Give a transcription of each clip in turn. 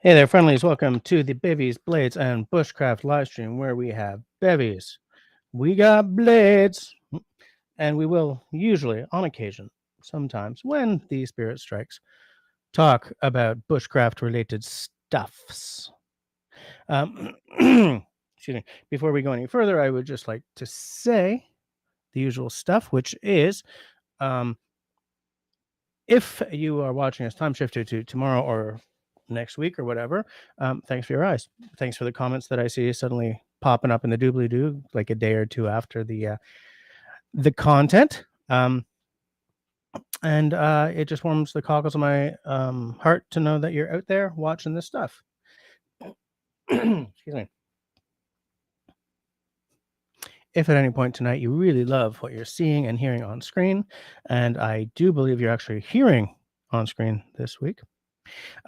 Hey there, friendlies. Welcome to the Bevies, Blades, and Bushcraft live stream where we have bevies. We got blades, and we will usually, on occasion, sometimes when the spirit strikes, talk about bushcraft related stuffs. Excuse me. Before we go any further, I would just like to say the usual stuff, which is um, if you are watching us time shifted to tomorrow or next week or whatever, thanks for your eyes. Thanks for the comments that I see suddenly popping up in the doobly doo like a day or two after the content. And it just warms the cockles of my heart to know that you're out there watching this stuff. Excuse me. If at any point tonight you really love what you're seeing and hearing on screen, and I do believe you're actually hearing on screen this week,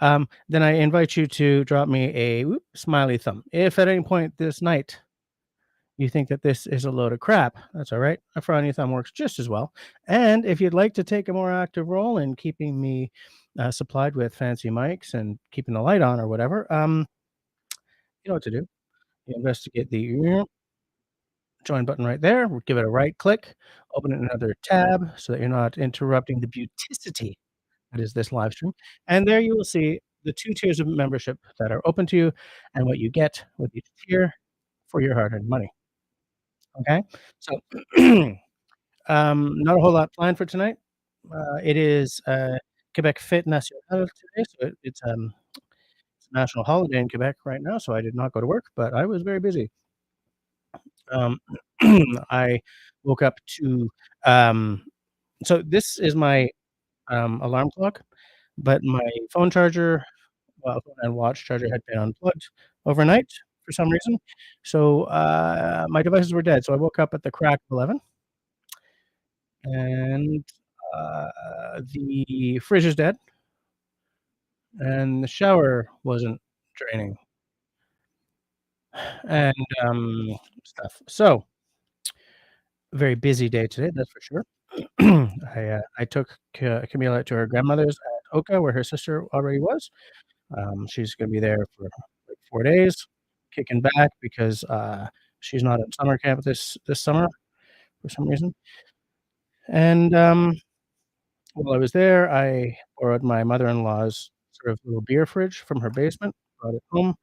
then I invite you to drop me a smiley thumb. If at any point this night you think that this is a load of crap, that's all right. A frowny thumb works just as well. And if you'd like to take a more active role in keeping me supplied with fancy mics and keeping the light on or whatever, you know what to do. You investigate the join button right there. Give it a right click, open it in another tab so that you're not interrupting the beauticity that is this live stream. And there you will see the 2 tiers of membership that are open to you and what you get with each tier for your hard-earned money. Okay? So, not a whole lot planned for tonight. It is, Quebec Fête Nationale today, so it's a national holiday in Quebec right now, so I did not go to work, but I was very busy. Um, I woke up to, um so this is my, alarm clock, but my phone charger, well, phone and watch charger had been unplugged overnight for some reason. So, my devices were dead. So I woke up at the crack of 11 and, the fridge is dead and the shower wasn't draining and, stuff. So, very busy day today, that's for sure. I took Camila to her grandmother's at Oka, where her sister already was. She's gonna be there for, like, 4 days, kicking back because, she's not at summer camp this summer for some reason, and, while I was there, I borrowed my mother-in-law's sort of little beer fridge from her basement, brought it home,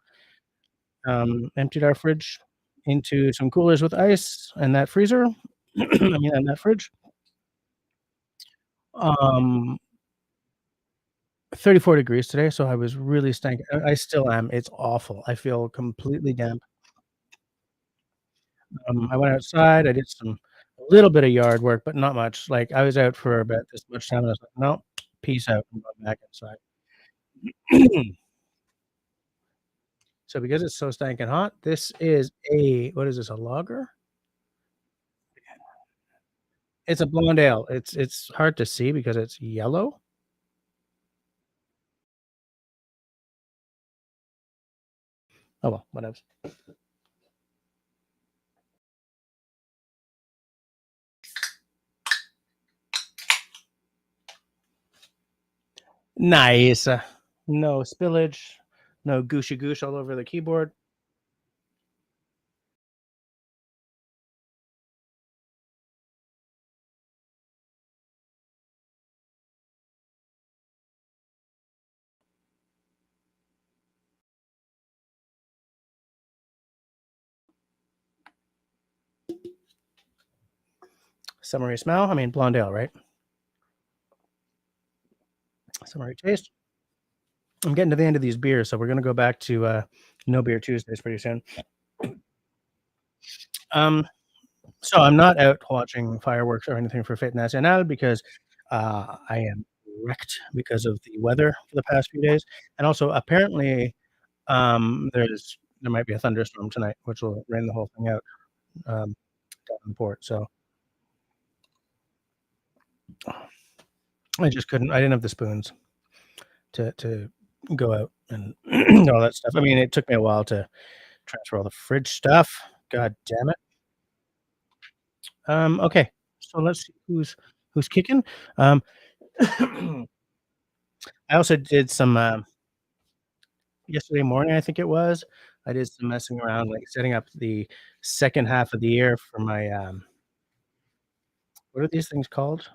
emptied our fridge into some coolers with ice and that freezer, and that fridge. Um, 34 degrees today, so I was really stank I still am, it's awful, I feel completely damp. I went outside, I did a little bit of yard work, but not much, like, I was out for about this much time, and I was like, "No, peace out, I'm going back inside." So because it's so stinking hot, this is a what is this, a lager? It's a blonde ale. It's hard to see because it's yellow. Oh, well, whatevs. Nice. No spillage, no gooshy goosh all over the keyboard. Summery smell, I mean, blonde ale, right? Summery taste. I'm getting to the end of these beers, so we're gonna go back to, no beer Tuesdays pretty soon. Um, so I'm not out watching fireworks or anything for Fête Nationale because, I am wrecked because of the weather for the past few days, and also apparently, there might be a thunderstorm tonight, which will rain the whole thing out, down in the port, so I didn't have the spoons to go out and all that stuff. I mean, it took me a while to transfer all the fridge stuff. God damn it. Okay, so let's see who's kicking. Um, I also did some, yesterday morning, I think it was. I did some messing around, like, setting up the second half of the year for my, what are these things called?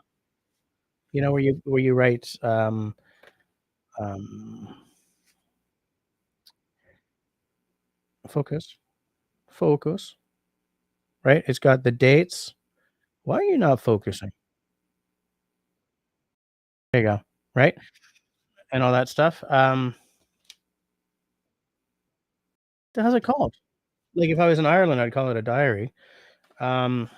You know, where you write, um, focus, focus, right? It's got the dates. Why are you not focusing? There you go, right? And all that stuff. The hell's it called? Like, if I was in Ireland, I'd call it a diary. Um,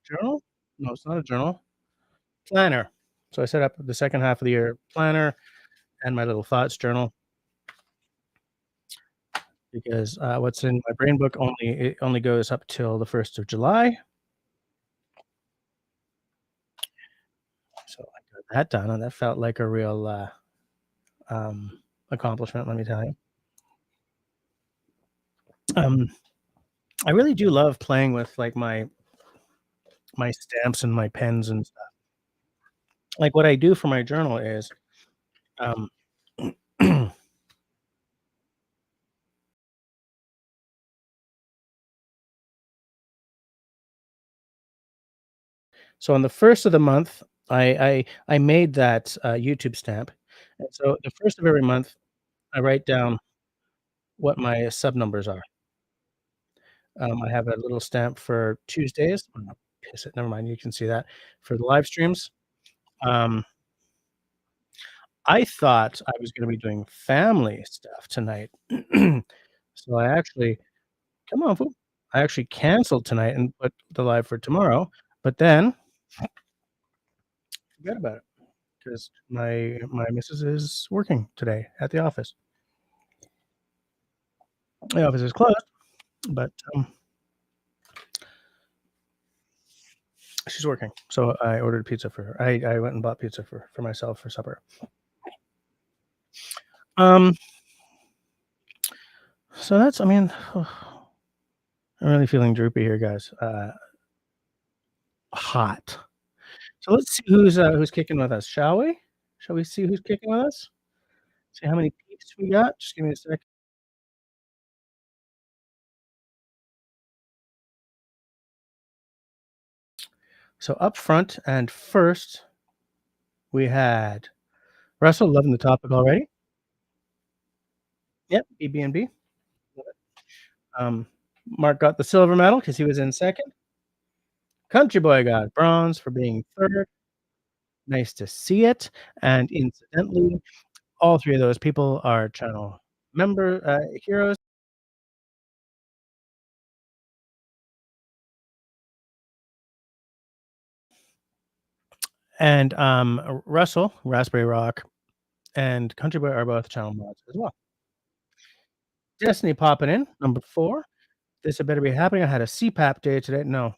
journal? No, it's not a journal. Planner. So I set up the second half of the year planner and my little thoughts journal because, what's in my brain book only goes up till the 1st of July. So I got that done, and that felt like a real, accomplishment, let me tell you. Um, I really do love playing with, like, my stamps and my pens and stuff. Like, what I do for my journal is, um so on the 1st of the month, I made that, YouTube stamp, and so the 1st of every month, I write down what my sub numbers are. I have a little stamp for Tuesdays. Oh, piss it, never mind, you can see that. For the live streams, um, I thought I was gonna be doing family stuff tonight. So I actually come on, fool. I actually canceled tonight and put the live for tomorrow, but then forget about it because my missus is working today at the office. The office is closed, but, she's working. So I ordered pizza for her. I went and bought pizza for myself for supper. Um, so that's I mean, I'm really feeling droopy here, guys. Hot. So let's see who's kicking with us, shall we? Shall we see who's kicking with us? See how many peeps we got? Just give me a sec. So up front and first, we had Russell loving the topic already. Yep, BB&B. Mark got the silver medal because he was in second. Country Boy got bronze for being third. Nice to see it. And incidentally, all three of those people are channel heroes. And Russell, Raspberry Rock, and Country Boy are both channel mods as well. Destiny popping in, number 4. This had better be happening. I had a CPAP day today. No,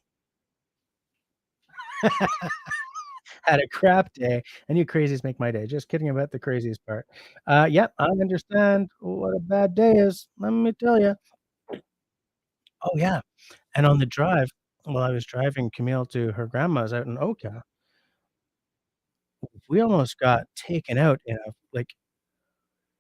had a crap day, and you crazies make my day. Just kidding about the craziest part. Yep, I understand what a bad day is. Let me tell you. Oh yeah, and on the drive, while I was driving Camille to her grandma's out in Oka, we almost got taken out in a like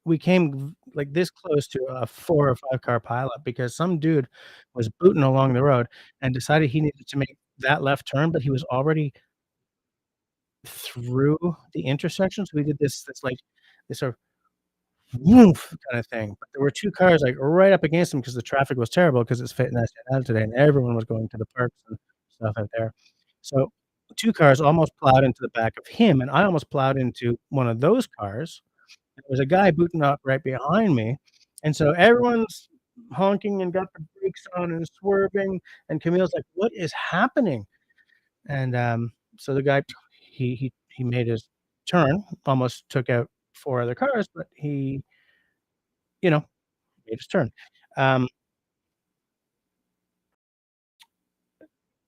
we came like this close to a 4 or 5 car pileup because some dude was booting along the road and decided he needed to make that left turn, but he was already through the intersection, so we did like this sort of woof kinda thing, but there were 2 cars, like, right up against him because the traffic was terrible because it's Fit Nacional today, and everyone was going to the parks and stuff out there. So, 2 cars almost plowed into the back of him, and I almost plowed into one of those cars. There was a guy booting up right behind me, and so everyone's honking and got the brakes on and swerving, and Camille's like, "What is happening?" And, so the guy he made his turn, almost took out 4 other cars, but he, you know, made his turn. Um,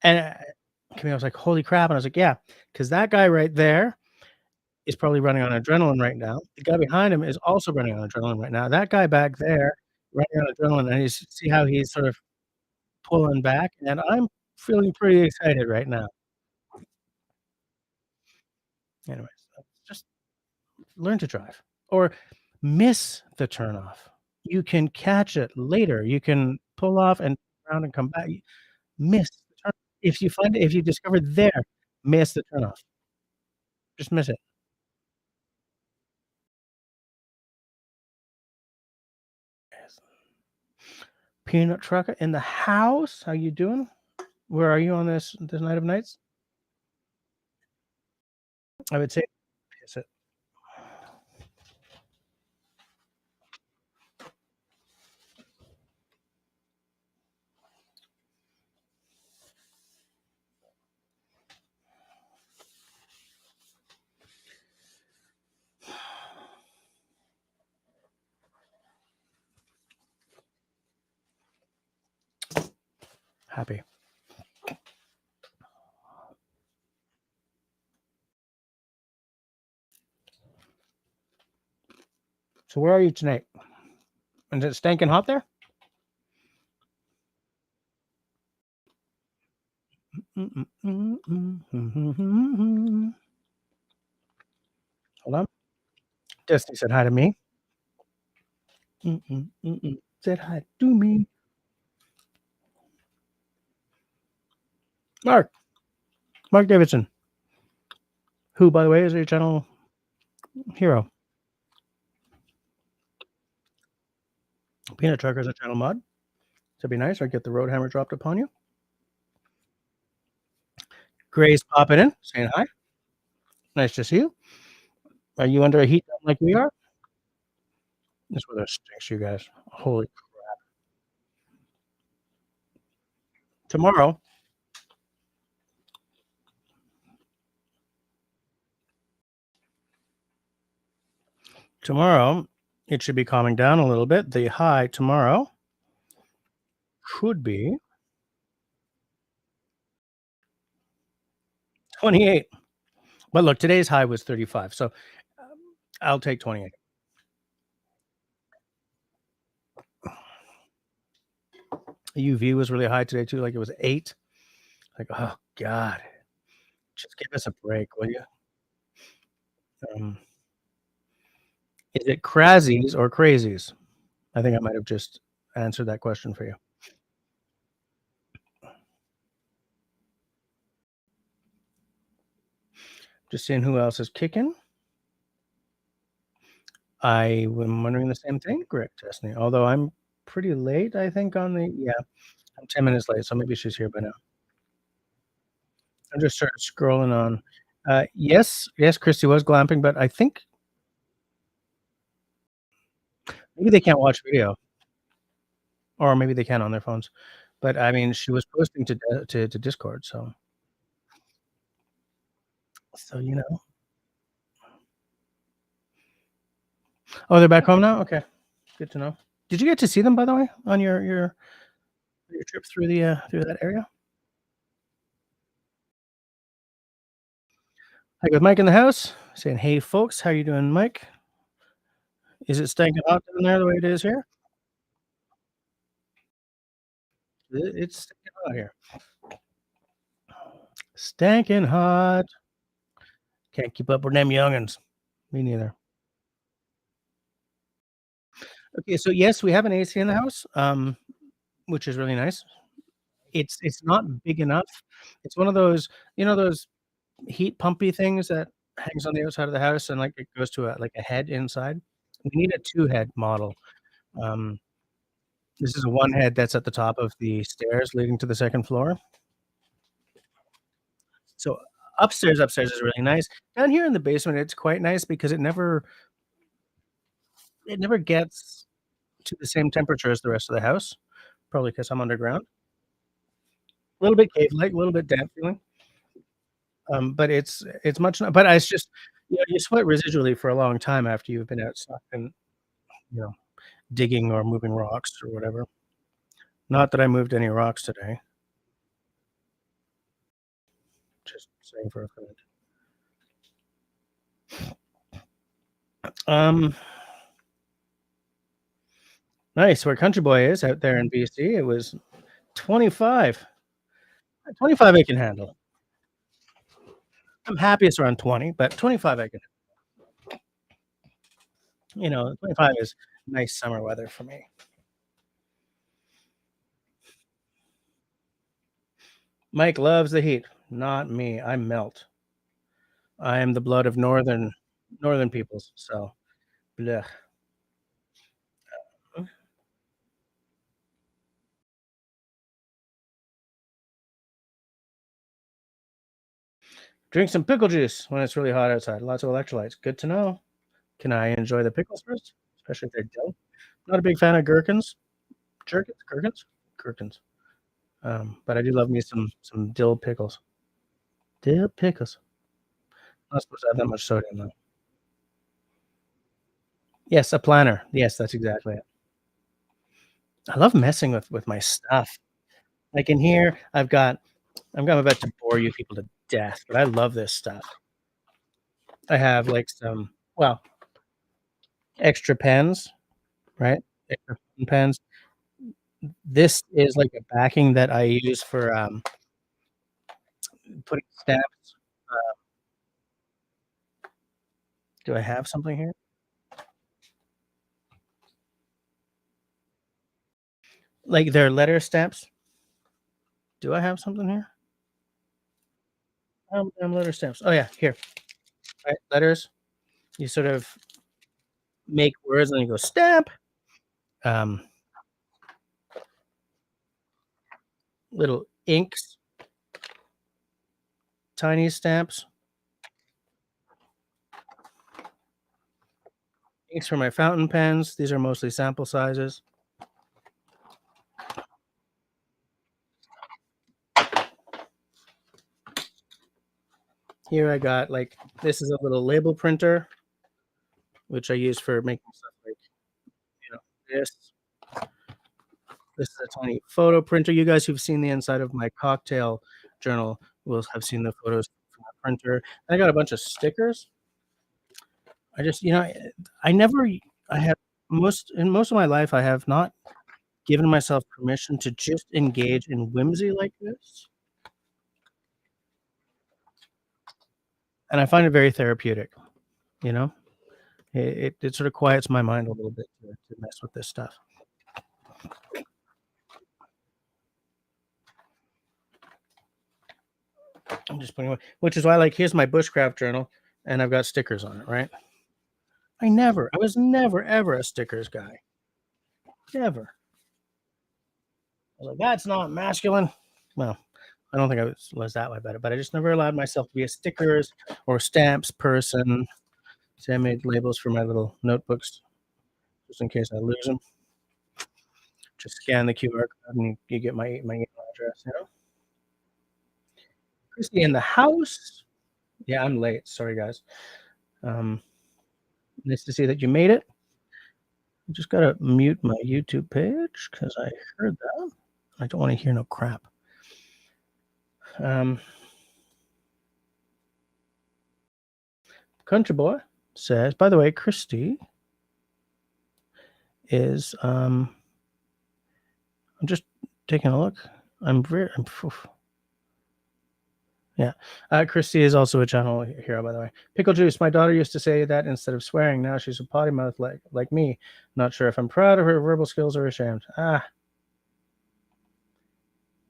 and, Camille was like, "Holy crap," and I was like, "Yeah, because that guy right there is probably running on adrenaline right now. The guy behind him is also running on adrenaline right now. That guy back there running on adrenaline, and you see how he's sort of pulling back, and I'm feeling pretty excited right now." Anyways, just learn to drive or Miss the turnoff. You can catch it later. You can pull off and around and come back. Miss the turn if you discover there, miss the turnoff. Just miss it. Yes. Peanut trucker in the house. How you doing? Where are you on this night of nights? I would say miss it. Happy. So where are you tonight? Is it stinking hot there? Hold on. Destiny said hi to me. Said hi to me. Mark. Mark Davidson. Who, by the way, is a channel hero. Peanut Trucker is a channel mod. So it'd be nice. I'd get the road hammer dropped upon you. Gray's popping in, saying hi. Nice to see you. Are you under a heat dome like we are? This weather stinks, you guys. Holy tomorrow. Tomorrow, it should be calming down a little bit. The high tomorrow could be 28. But look, today's high was 35. So I'll take 28. UV was really high today too. Like it was 8. Like, oh God. Just give us a break, will you? Is it crazies or crazies? I think I might have just answered that question for you. Just seeing who else is kicking. I am wondering the same thing, Greg Destiny. Although I'm pretty late, I think, on the I'm 10 minutes late, so maybe she's here by now. I just started scrolling on. Yes, Christy was glamping, but I think maybe they can't watch video, or maybe they can on their phones. But I mean, she was posting to Discord, so you know. Oh, they're back home now. Okay, good to know. Did you get to see them, by the way, on your trip through the through that area? I got Mike in the house saying, "Hey, folks, how you doing, Mike? Is it stinking hot down there the way it is here? It's stinking hot here. Stinking hot. Can't keep up with them youngins. Me neither. Okay, so yes, we have an AC in the house, which is really nice. It's not big enough. It's one of those, those heat pumpy things that hangs on the outside of the house and like it goes to a head inside. We need a 2-head model. Um, this is a 1 head that's at the top of the stairs leading to the 2nd floor. So upstairs is really nice. Down here in the basement, it's quite nice because it never gets to the same temperature as the rest of the house, probably because 'cause I'm underground. A little bit cave-like, a little bit damp feeling, but it's much not but it's just, you sweat residually for a long time after you've been outside and, you know, digging or moving rocks or whatever. Not that I moved any rocks today, just saying for a friend. Um, nice, where Country Boy is out there in BC, it was 25. 25 I can handle. I'm happiest around 20, but 25 I can. 25 is nice summer weather for me. Mike loves the heat, not me. I melt. I am the blood of northern peoples, so blech. Drink some pickle juice when it's really hot outside. Lots of electrolytes. Good to know. Can I enjoy the pickles first? Especially if they're dill? Not a big fan of gherkins. Jerkins? Gherkins? Gherkins. But I do love me some dill pickles. Dill pickles. Not supposed to have that much sodium though. Yes, a planner. Yes, that's exactly it. I love messing with my stuff. Like in here, I'm about to bore you people to death, but I love this stuff. I have like some, well, extra pens, right? Extra pens. This is like a backing that I use for putting stamps. Do I have something here? Like their letter stamps. Do I have something here? Letter stamps. Oh yeah, here. Right, letters. You sort of make words and you go stamp. Um, Little inks, tiny stamps. Inks for my fountain pens. These are mostly sample sizes. Here I got like this is a little label printer, which I use for making stuff like you know this. This is a tiny photo printer. You guys who've seen the inside of my cocktail journal will have seen the photos from the printer. And I got a bunch of stickers. I just, I never, I have most of my life, I have not given myself permission to just engage in whimsy like this. And I find it very therapeutic, you know? It sort of quiets my mind a little bit to mess with this stuff. I'm just putting away, which is why, like, here's my bushcraft journal, and I've got stickers on it, right? I was never ever a stickers guy, never. I was like, that's not masculine. Well, I don't think I was that way about it, but I just never allowed myself to be a stickers or stamps person. So I made labels for my little notebooks just in case I lose them. Just scan the QR code and you get my email address. Christy in the house. Yeah, I'm late. Sorry, guys. Um, Nice to see that you made it. I just gotta mute my YouTube page because I heard that. I don't want to hear no crap. Um, Country Boy says, by the way, Christy is I'm just taking a look. Yeah. Christy is also a channel hero, by the way. Pickle juice. My daughter used to say that instead of swearing. Now she's a potty mouth like me. Not sure if I'm proud of her verbal skills or ashamed.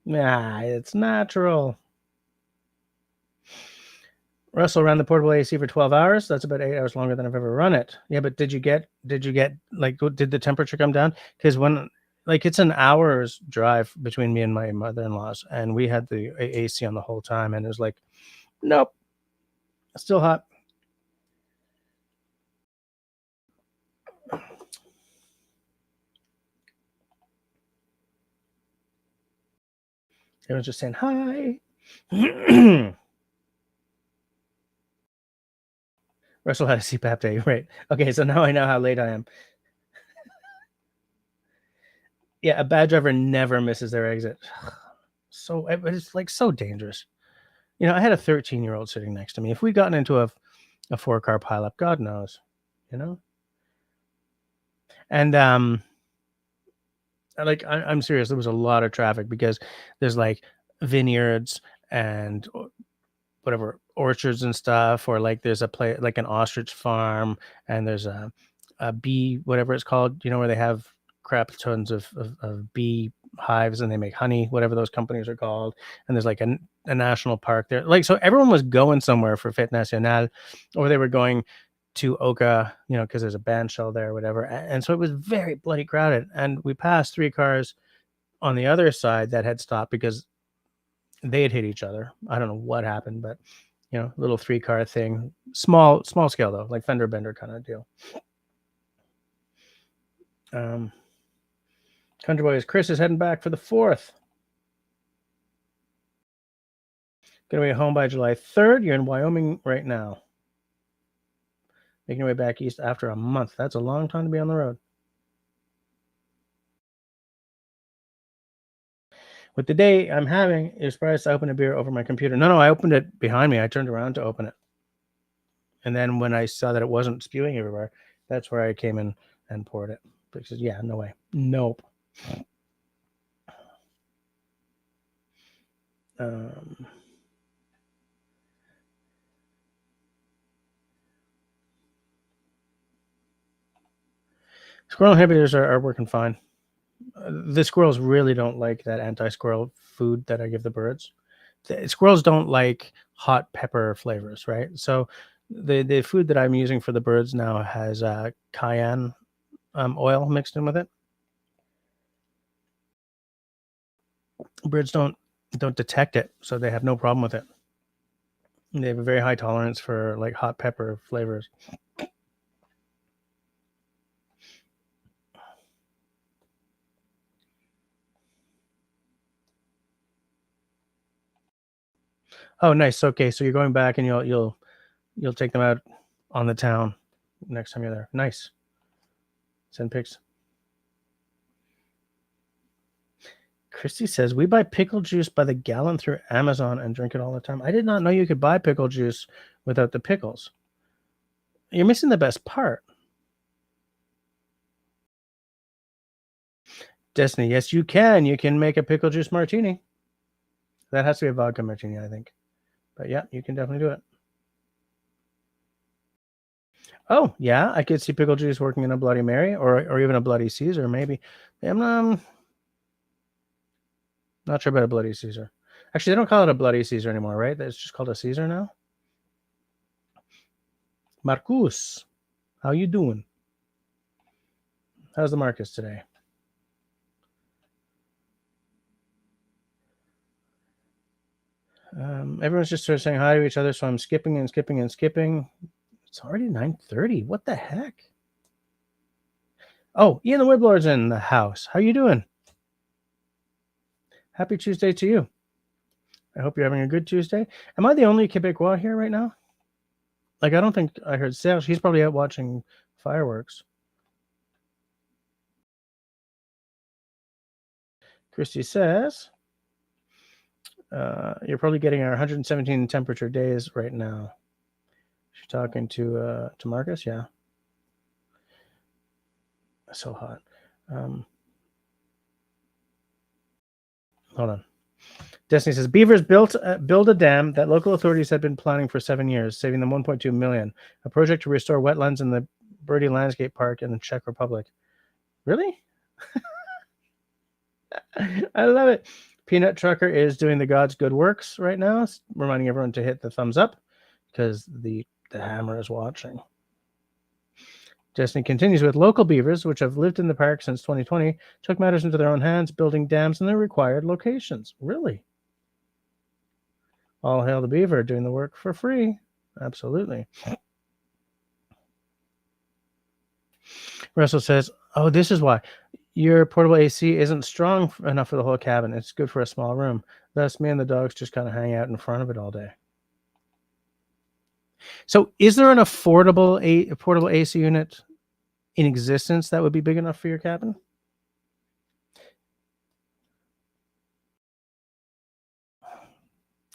It's natural. Russell ran the portable AC for 12 hours. That's about 8 hours longer than I've ever run it. Yeah, but did you get like did the temperature come down? Because when like it's an hour's drive between me and my mother-in-law's, and we had the AC on the whole time, and it was like, nope, still hot. Everyone's just saying hi. Russell had a CPAP day, right? Okay, so now I know how late I am. Yeah, a bad driver never misses their exit. So it's like so dangerous. I had a 13-year-old sitting next to me. If we'd gotten into a four-car pileup, God knows, you know. And like I'm serious. There was a lot of traffic because there's like vineyards and whatever orchards and stuff, or like there's a place like an ostrich farm, and there's bee, whatever it's called, where they have crap tons of bee hives and they make honey, whatever those companies are called. And there's like a national park there. Like, so everyone was going somewhere for Fête Nationale, or they were going to Oka, because there's a band shell there or whatever. And so it was very bloody crowded. And we passed 3 cars on the other side that had stopped because they had hit each other. I don't know what happened, but little 3-car thing, small scale though, like fender bender kind of deal. Country Boys, Chris is heading back for the 4th. Gonna be home by July 3rd. You're in Wyoming right now. Making your way back east after a month. That's a long time to be on the road. With the day I'm having, you're surprised I opened a beer over my computer. No, I opened it behind me. I turned around to open it. And then when I saw that it wasn't spewing everywhere, that's where I came in and poured it. Because, yeah, no way. Nope. Squirrel inhibitors are working fine. The squirrels really don't like that anti-squirrel food that I give the birds. The squirrels don't like hot pepper flavors, right? So the food that I'm using for the birds now has cayenne oil mixed in with it. Birds don't detect it, so they have no problem with it. They have a very high tolerance for like hot pepper flavors. Oh, nice. Okay, so you're going back and you'll take them out on the town next time you're there. Nice. Send pics. Christy says, we buy pickle juice by the gallon through Amazon and drink it all the time. I did not know you could buy pickle juice without the pickles. You're missing the best part. Destiny, yes, you can. You can make a pickle juice martini. That has to be a vodka martini, I think. But yeah, you can definitely do it. Oh, yeah, I could see pickle juice working in a Bloody Mary or even a Bloody Caesar, maybe. I'm not sure about a Bloody Caesar. Actually, they don't call it a Bloody Caesar anymore, right? It's just called a Caesar now. Marcus, how you doing? How's the Marcus today? Everyone's just sort of saying hi to each other, so I'm skipping and skipping and skipping. It's already 9:30. What the heck? Oh, Ian the Woodlord's in the house. How you doing? Happy Tuesday to you. I hope you're having a good Tuesday. Am I the only Quebecois here right now? Like, I don't think I heard Serge. He's probably out watching fireworks. Christy says, you're probably getting our 117 temperature days right now. She's talking to Marcus. Yeah. So hot. Hold on. Destiny says, beavers build a dam that local authorities had been planning for 7 years, saving them 1.2 million. A project to restore wetlands in the Birdie Landscape Park in the Czech Republic. Really? I love it. Peanut Trucker is doing the God's good works right now, reminding everyone to hit the thumbs up because the hammer is watching. Destiny continues with local beavers, which have lived in the park since 2020, took matters into their own hands, building dams in their required locations. Really? All hail the beaver, doing the work for free. Absolutely. Russell says, oh, this is why. Your portable AC isn't strong enough for the whole cabin. It's good for a small room. Thus, me and the dogs just kind of hang out in front of it all day. So is there an affordable portable AC unit in existence that would be big enough for your cabin?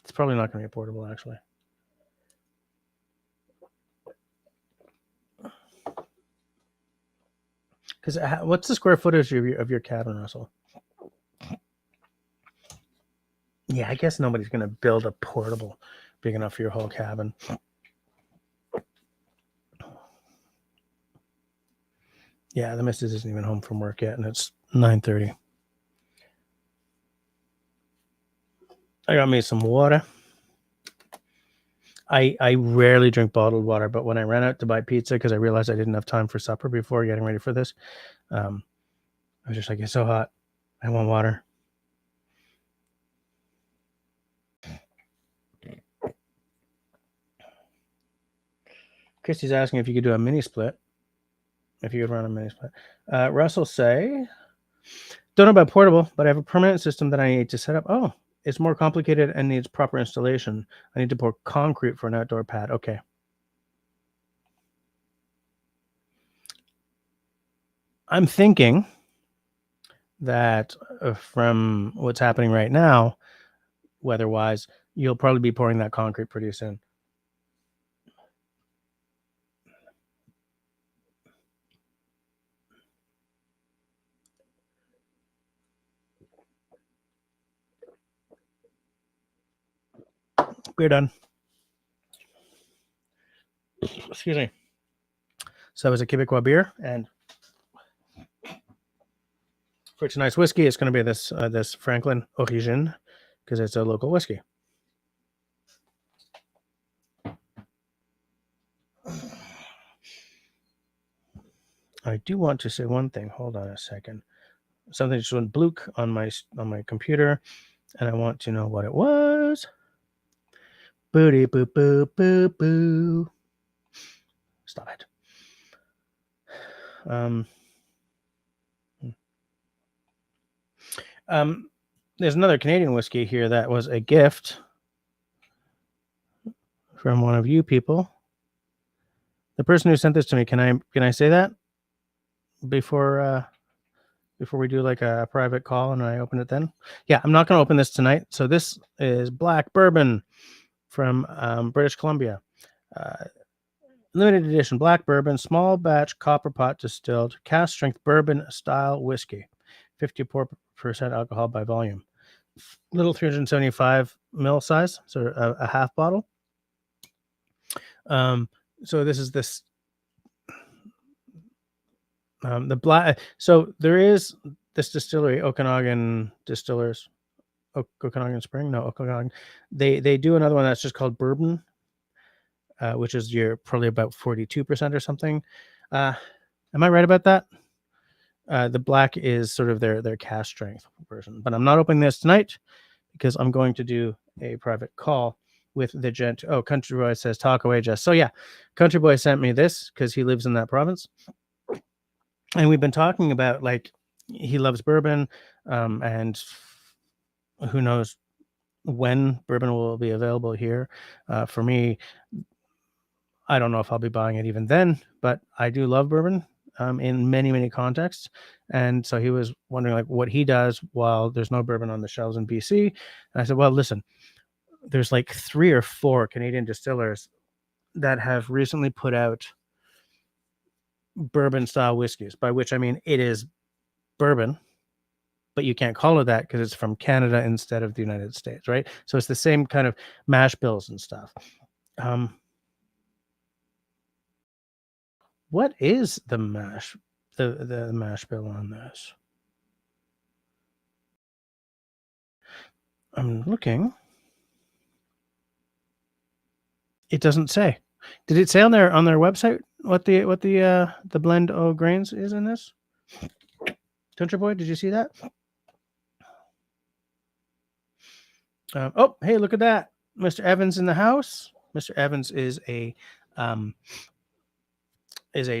It's probably not going to be portable, actually. Because what's the square footage of your cabin, Russell? Yeah, I guess nobody's going to build a portable big enough for your whole cabin. Yeah, the missus isn't even home from work yet, and it's 9:30. I got me some water. I rarely drink bottled water, but when I ran out to buy pizza because I realized I didn't have time for supper before getting ready for this, I was just like, it's so hot. I want water. Christy's asking if you could do a mini split. If you could run a mini split. Russell say, don't know about portable, but I have a permanent system that I need to set up. Oh, it's more complicated and needs proper installation. I need to pour concrete for an outdoor pad. Okay. I'm thinking that from what's happening right now, weather-wise, you'll probably be pouring that concrete pretty soon. We're done. Excuse me. So it was a Quebecois beer, and for tonight's whiskey, it's going to be this Franklin Origine because it's a local whiskey. I do want to say one thing. Hold on a second. Something just went bloop on my computer, and I want to know what it was. Booty boo boo boo boo. Stop it. There's another Canadian whiskey here that was a gift from one of you people. The person who sent this to me, can I say that before we do like a private call and I open it then? Yeah, I'm not going to open this tonight. So this is black bourbon from British Columbia. Limited edition black bourbon, small batch copper pot distilled, cast strength bourbon style whiskey, 54% alcohol by volume. Little 375 ml size, so a half bottle. So this is this the black. So there is this distillery, Okanagan Distillers, Okanagan Spring. No, Okanagan. They do another one that's just called bourbon, which is you're probably about 42% or something. Am I right about that? The black is sort of their cast strength version, but I'm not opening this tonight because I'm going to do a private call with the gent. Oh, Country Boy says talk away, Jess. So yeah, Country Boy sent me this because he lives in that province, and we've been talking about like he loves bourbon, and who knows when bourbon will be available here. For me, I don't know if I'll be buying it even then, but I do love bourbon in many contexts. And so he was wondering like what he does while there's no bourbon on the shelves in BC. And I said, well, listen, there's like 3 or 4 Canadian distillers that have recently put out bourbon style whiskeys, by which I mean it is bourbon, but you can't call it that because it's from Canada instead of the United States, right? So it's the same kind of mash bills and stuff. What is the mash bill on this? I'm looking. It doesn't say. Did it say on their website what the blend of grains is in this? Country Boy, did you see that? Oh, hey, look at that. Mr. Evans in the house. Mr. Evans is a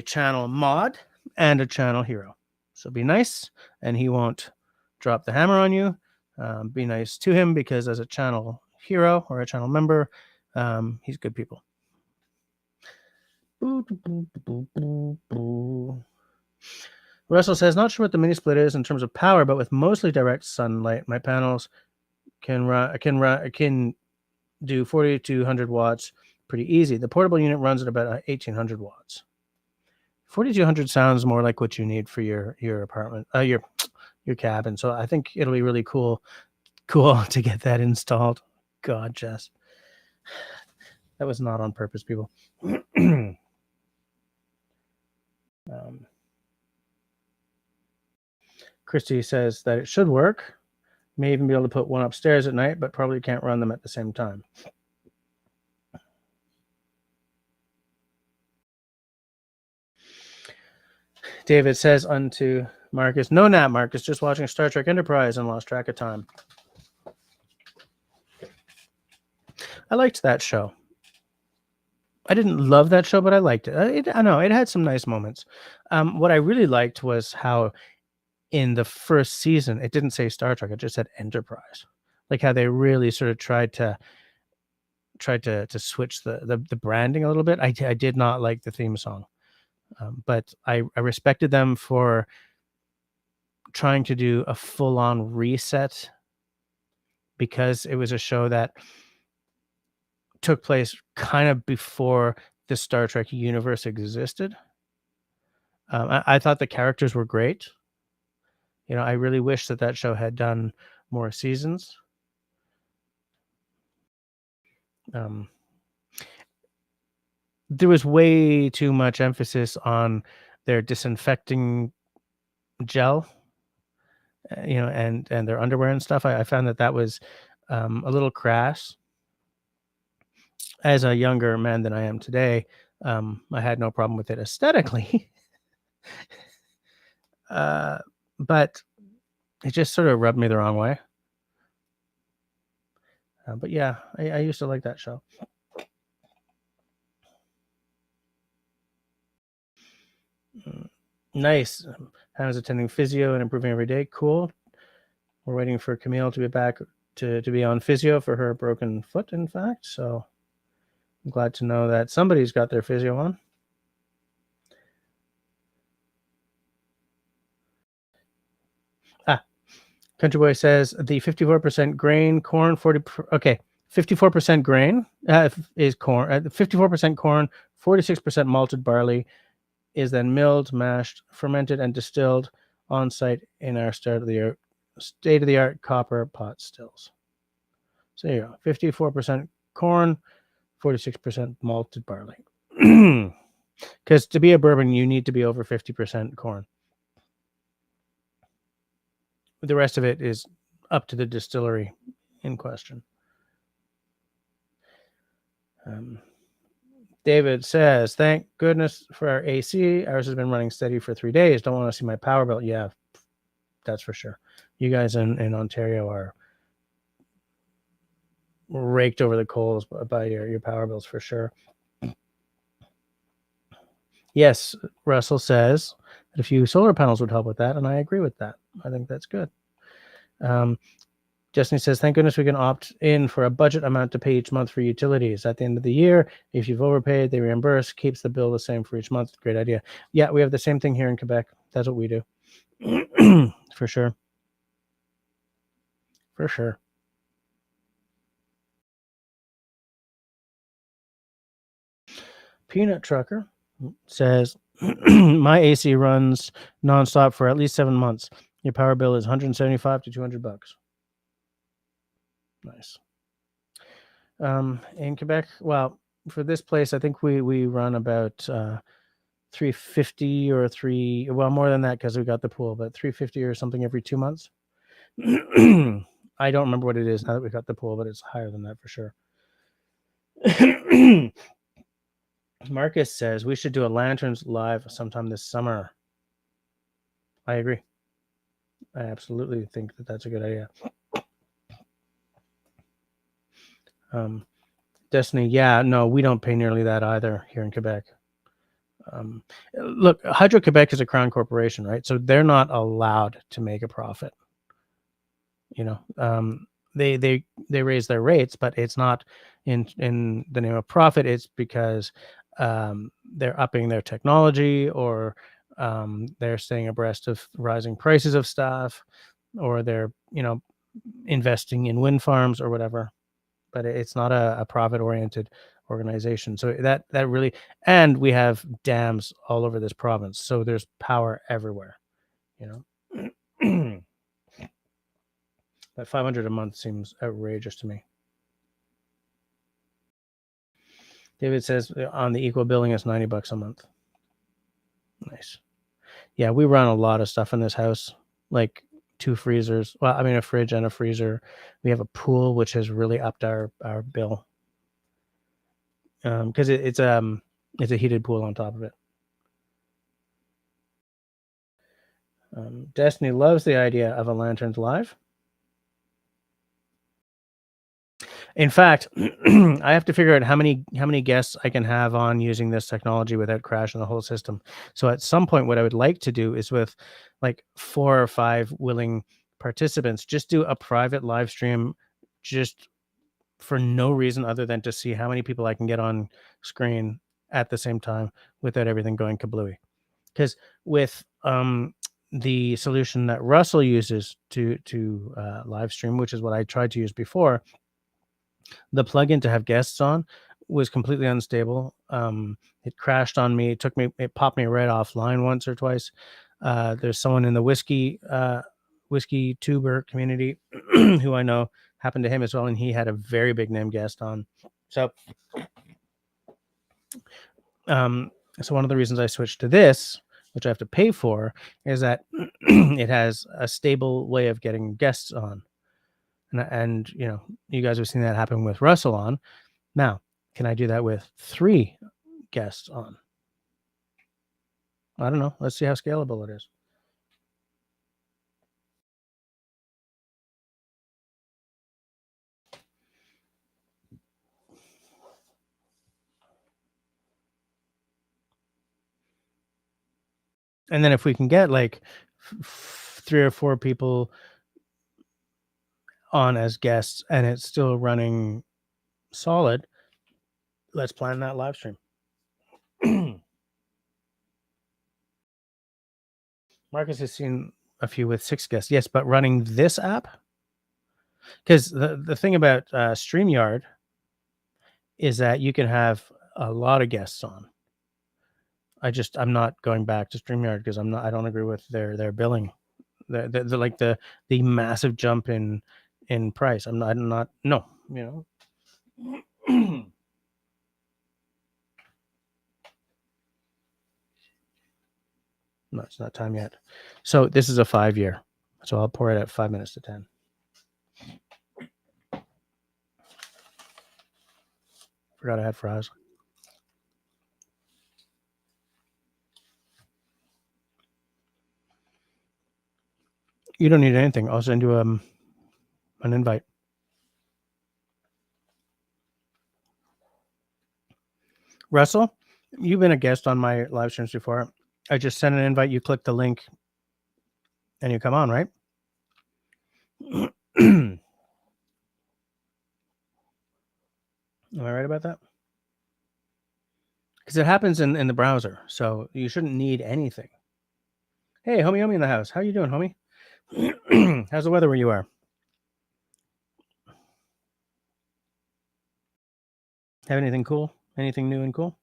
channel mod and a channel hero. So be nice, and he won't drop the hammer on you. Be nice to him because as a channel hero or a channel member, he's good people. Russell says, not sure what the mini split is in terms of power, but with mostly direct sunlight, my panels can do 40 to 100 watts pretty easy. The portable unit runs at about 1800 watts. 4200 sounds more like what you need for your apartment, your cabin. So I think it'll be really cool to get that installed. God, Jess, that was not on purpose, people. Christy says that it should work. May even be able to put one upstairs at night, but probably can't run them at the same time. David says unto Marcus, no nap, Marcus, just watching Star Trek Enterprise and lost track of time. I liked that show. I didn't love that show, but I liked it. I know it had some nice moments. What I really liked was how in the first season it didn't say Star Trek; it just said Enterprise. Like how they really sort of tried to switch the branding a little bit. I did not like the theme song, but I respected them for trying to do a full on reset because it was a show that took place kind of before the Star Trek universe existed. I thought the characters were great. You know, I really wish that show had done more seasons. There was way too much emphasis on their disinfecting gel, you know, and their underwear and stuff. I found that was a little crass. As a younger man than I am today, I had no problem with it aesthetically. But it just sort of rubbed me the wrong way. But yeah, I used to like that show. Nice. Hannah's attending physio and improving every day. Cool. We're waiting for Camille to be back to be on physio for her broken foot, in fact. So I'm glad to know that somebody's got their physio on. Country Boy says the 54% grain, corn, 40. Okay, 54% grain is corn. 54% corn, 46% malted barley is then milled, mashed, fermented, and distilled on site in our state of the art copper pot stills. So there you go. 54% corn, 46% malted barley. Because to be a bourbon, you need to be over 50% corn. The rest of it is up to the distillery in question. David says, thank goodness for our AC. Ours has been running steady for 3 days. Don't want to see my power bill. Yeah, that's for sure. You guys in Ontario are raked over the coals by your power bills for sure. Yes, Russell says that a few solar panels would help with that, and I agree with that. I think that's good. Destiny says, thank goodness we can opt in for a budget amount to pay each month for utilities. At the end of the year, if you've overpaid, they reimburse, keeps the bill the same for each month. Great idea. Yeah, we have the same thing here in Quebec. That's what we do. For sure. For sure. Peanut Trucker says, my AC runs nonstop for at least 7 months. Your power bill is $175 to $200. Nice. In Quebec, well, for this place, I think we run about 350 or more than that because we got the pool, but 350 or something every 2 months. I don't remember what it is now that we got the pool, but it's higher than that for sure. Marcus says we should do a Lanterns live sometime this summer. I agree. I absolutely think that's a good idea. Destiny, yeah, no, we don't pay nearly that either here in Quebec. Look, Hydro-Quebec is a crown corporation, right? So they're not allowed to make a profit. You know, they raise their rates, but it's not in the name of profit. It's because they're upping their technology, or they're staying abreast of rising prices of stuff, or they're investing in wind farms or whatever. But it's not a profit-oriented organization. So that really, and we have dams all over this province, so there's power everywhere. But $500 a month seems outrageous to me. David says on the equal billing is $90 a month. Nice. Yeah, we run a lot of stuff in this house. Like 2 freezers. Well, I mean, a fridge and a freezer. We have a pool, which has really upped our bill, because it's a heated pool on top of it. Destiny loves the idea of a Lanterns Live. In fact, I have to figure out how many guests I can have on using this technology without crashing the whole system. So at some point, what I would like to do is with like 4 or 5 willing participants, just do a private live stream, just for no reason other than to see how many people I can get on screen at the same time without everything going kablooey. Because with the solution that Russell uses to live stream, which is what I tried to use before, the plugin to have guests on was completely unstable. It crashed on me. It popped me right offline once or twice. There's someone in the whiskey tuber community who I know happened to him as well, and he had a very big name guest on. So, so one of the reasons I switched to this, which I have to pay for, is that it has a stable way of getting guests on, and you guys have seen that happen with Russell on. Now, can I do that with 3 guests on? I don't know. Let's see how scalable it is. And then if we can get like 3 or 4 people on as guests and it's still running solid, let's plan that live stream. Marcus has seen a few with 6 guests. Yes, but running this app, because the thing about StreamYard is that you can have a lot of guests on. I'm not going back to StreamYard because I don't agree with their billing. The like the massive jump in price. I'm not no, no, it's not time yet. So this is a 5-year. So I'll pour it at 5 minutes to 10. Forgot I had fries. You don't need anything. I'll send you an invite. Russell, you've been a guest on my live streams before. I just sent an invite. You click the link and you come on, right? Am I right about that? Because it happens in the browser, so you shouldn't need anything. Hey, homie in the house. How you doing, homie? How's the weather where you are? Have anything cool? Anything new and cool?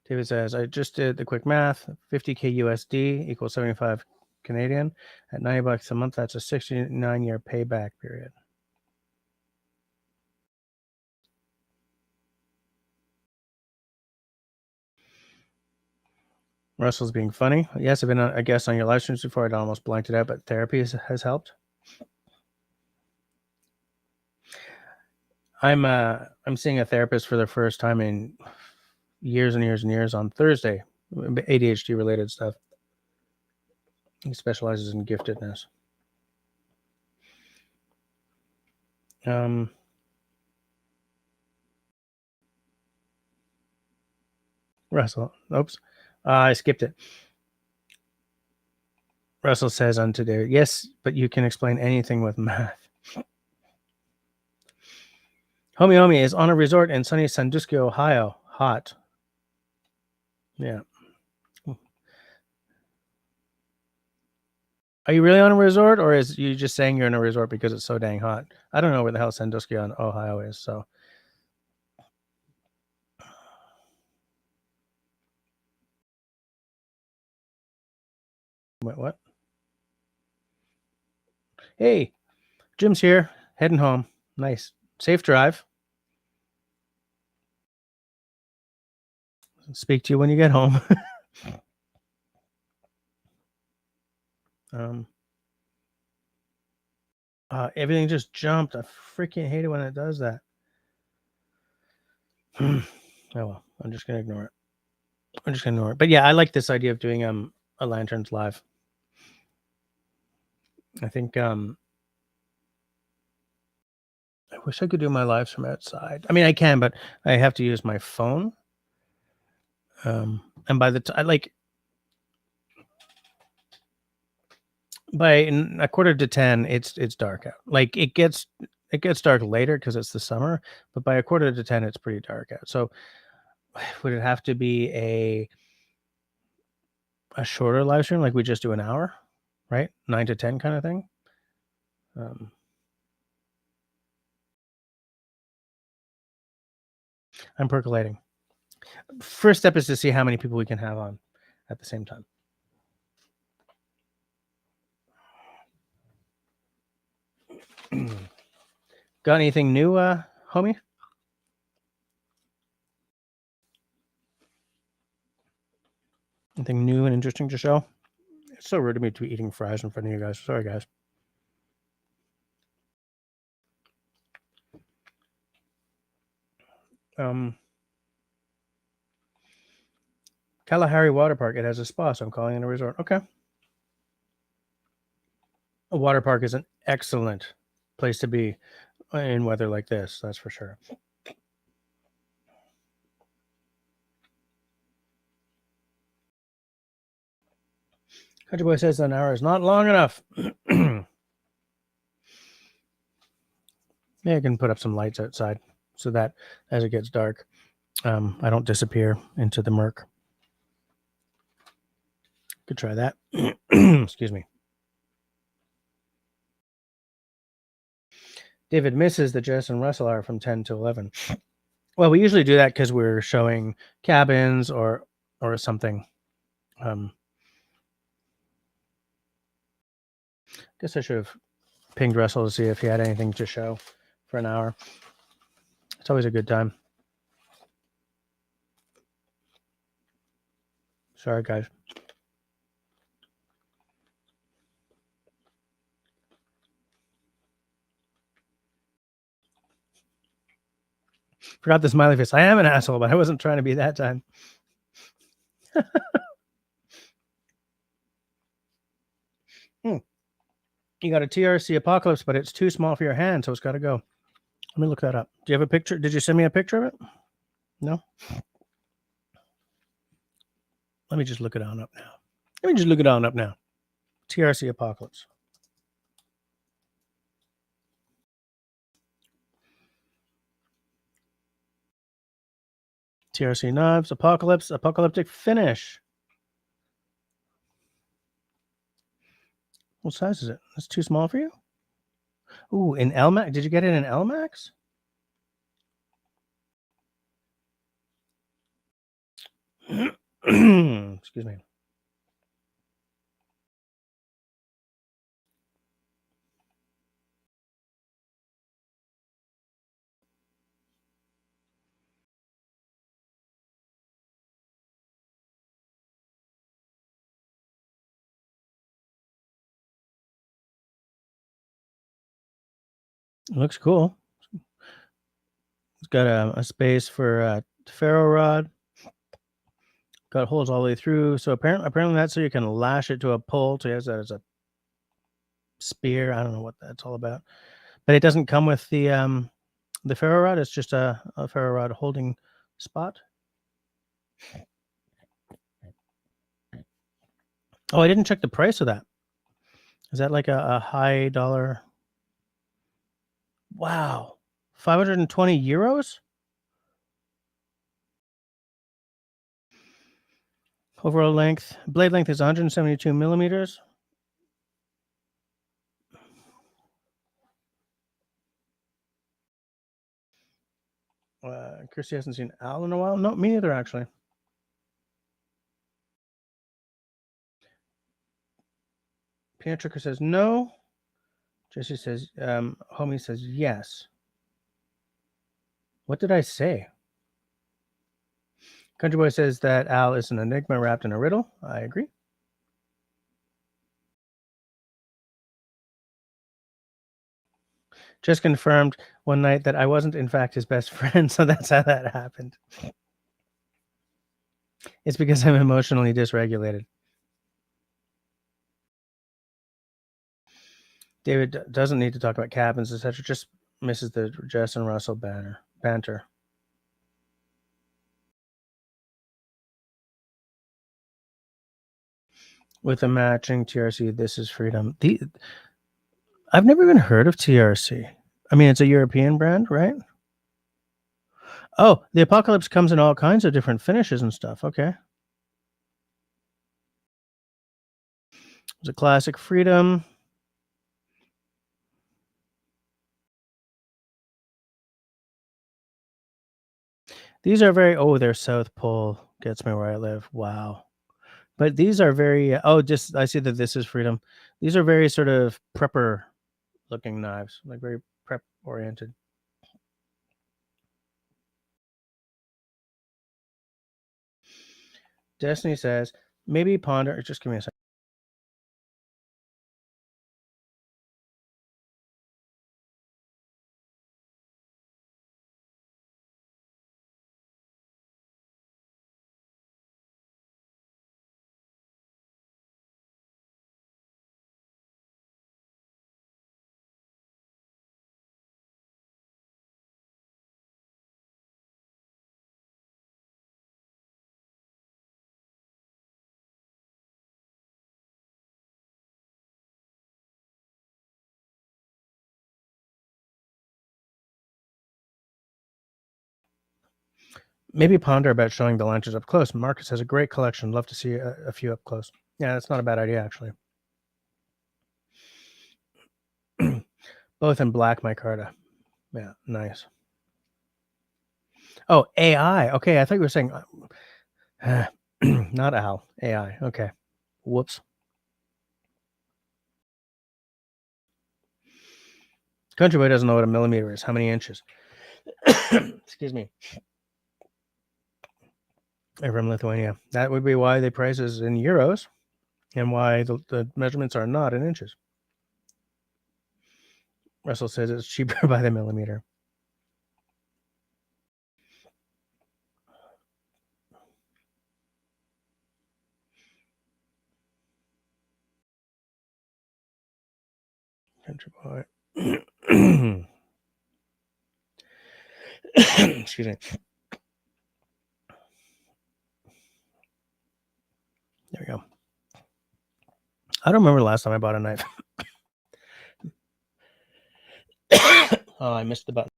David says, I just did the quick math. 50K USD equals 75 Canadian. At $90 a month, that's a 69-year payback period. Russell's being funny. Yes, I've been a guest on your live streams before. I'd almost blanked it out, but therapy has helped. I'm seeing a therapist for the first time in years and years and years on Thursday. ADHD related stuff. He specializes in giftedness. Russell, oops, I skipped it. Russell says on today, yes, but you can explain anything with math. Homie is on a resort in sunny Sandusky, Ohio. Hot. Yeah. Are you really on a resort, or is you just saying you're in a resort because it's so dang hot? I don't know where the hell Sandusky, Ohio is, so. Wait, what? Hey, Jim's here, heading home. Nice. Safe drive. Speak to you when you get home. Everything just jumped. I freaking hate it when it does that. Oh well, I'm just gonna ignore it. But yeah, I like this idea of doing a lanterns live. I think I wish I could do my lives from outside. I mean, I can, but I have to use my phone. And by the time, by 9:45, it's dark out. Like it gets dark later because it's the summer, but by 9:45, it's pretty dark out. So would it have to be a shorter live stream, like we just do an hour, right? 9 to 10 kind of thing. I'm percolating. First step is to see how many people we can have on at the same time. Got anything new, homie? Anything new and interesting to show? It's so rude of me to be eating fries in front of you guys. Sorry, guys. Kalahari Water Park. It has a spa, so I'm calling it a resort. Okay. A water park is an excellent place to be in weather like this. That's for sure. Country Boy says an hour is not long enough. Yeah, I can put up some lights outside so that as it gets dark, I don't disappear into the murk. Could try that. Excuse me. David misses the Jess and Russell hour from 10 to 11. Well, we usually do that because we're showing cabins or something. Guess I should have pinged Russell to see if he had anything to show for an hour. It's always a good time. Sorry, guys. Forgot the smiley face. I am an asshole, but I wasn't trying to be that time. You got a TRC Apocalypse, but it's too small for your hand, so it's got to go. Let me look that up. Do you have a picture? Did you send me a picture of it? No? Let me just look it on up now. TRC Apocalypse. TRC Knives, Apocalypse, Apocalyptic Finish. What size is it? That's too small for you? Ooh, in LMAX? Did you get it in LMAX? Excuse me. It looks cool. It's got a space for a ferro rod. Got holes all the way through. So apparently that's so you can lash it to a pole to use that as a spear. I don't know what that's all about. But it doesn't come with the ferro rod. It's just a ferro rod holding spot. Oh, I didn't check the price of that. Is that like a high dollar? Wow. 520 euros? Overall length. Blade length is 172 millimeters. Chrissy hasn't seen Al in a while. No, me neither, actually. Peanut Tricker says no. Jesse says, homie says yes. What did I say? Country Boy says that Al is an enigma wrapped in a riddle. I agree. Just confirmed one night that I wasn't, in fact, his best friend, so that's how that happened. It's because I'm emotionally dysregulated. David doesn't need to talk about cabins, etc. Just misses the Jess and Russell banter. With a matching TRC, this is freedom. I've never even heard of TRC. I mean, it's a European brand, right? Oh, the Apocalypse comes in all kinds of different finishes and stuff. Okay. It's a classic freedom. These are very, oh, they're South Pole. Gets me where I live. Wow. But these are very, just, I see that this is freedom. These are very sort of prepper looking knives, like very prep oriented. Destiny says, maybe ponder, just give me a second. Maybe ponder about showing the launches up close. Marcus has a great collection. Love to see a few up close. Yeah, that's not a bad idea, actually. Both in black micarta. Yeah, nice. Oh, AI. Okay, I thought you were saying not Al. AI. Okay. Whoops. Country Boy doesn't know what a millimeter is. How many inches? Excuse me. I'm from Lithuania. That would be why the price is in euros and why the measurements are not in inches. Russell says it's cheaper by the millimeter. Country Boy. Excuse me. There we go. I don't remember the last time I bought a knife. Oh, I missed the button.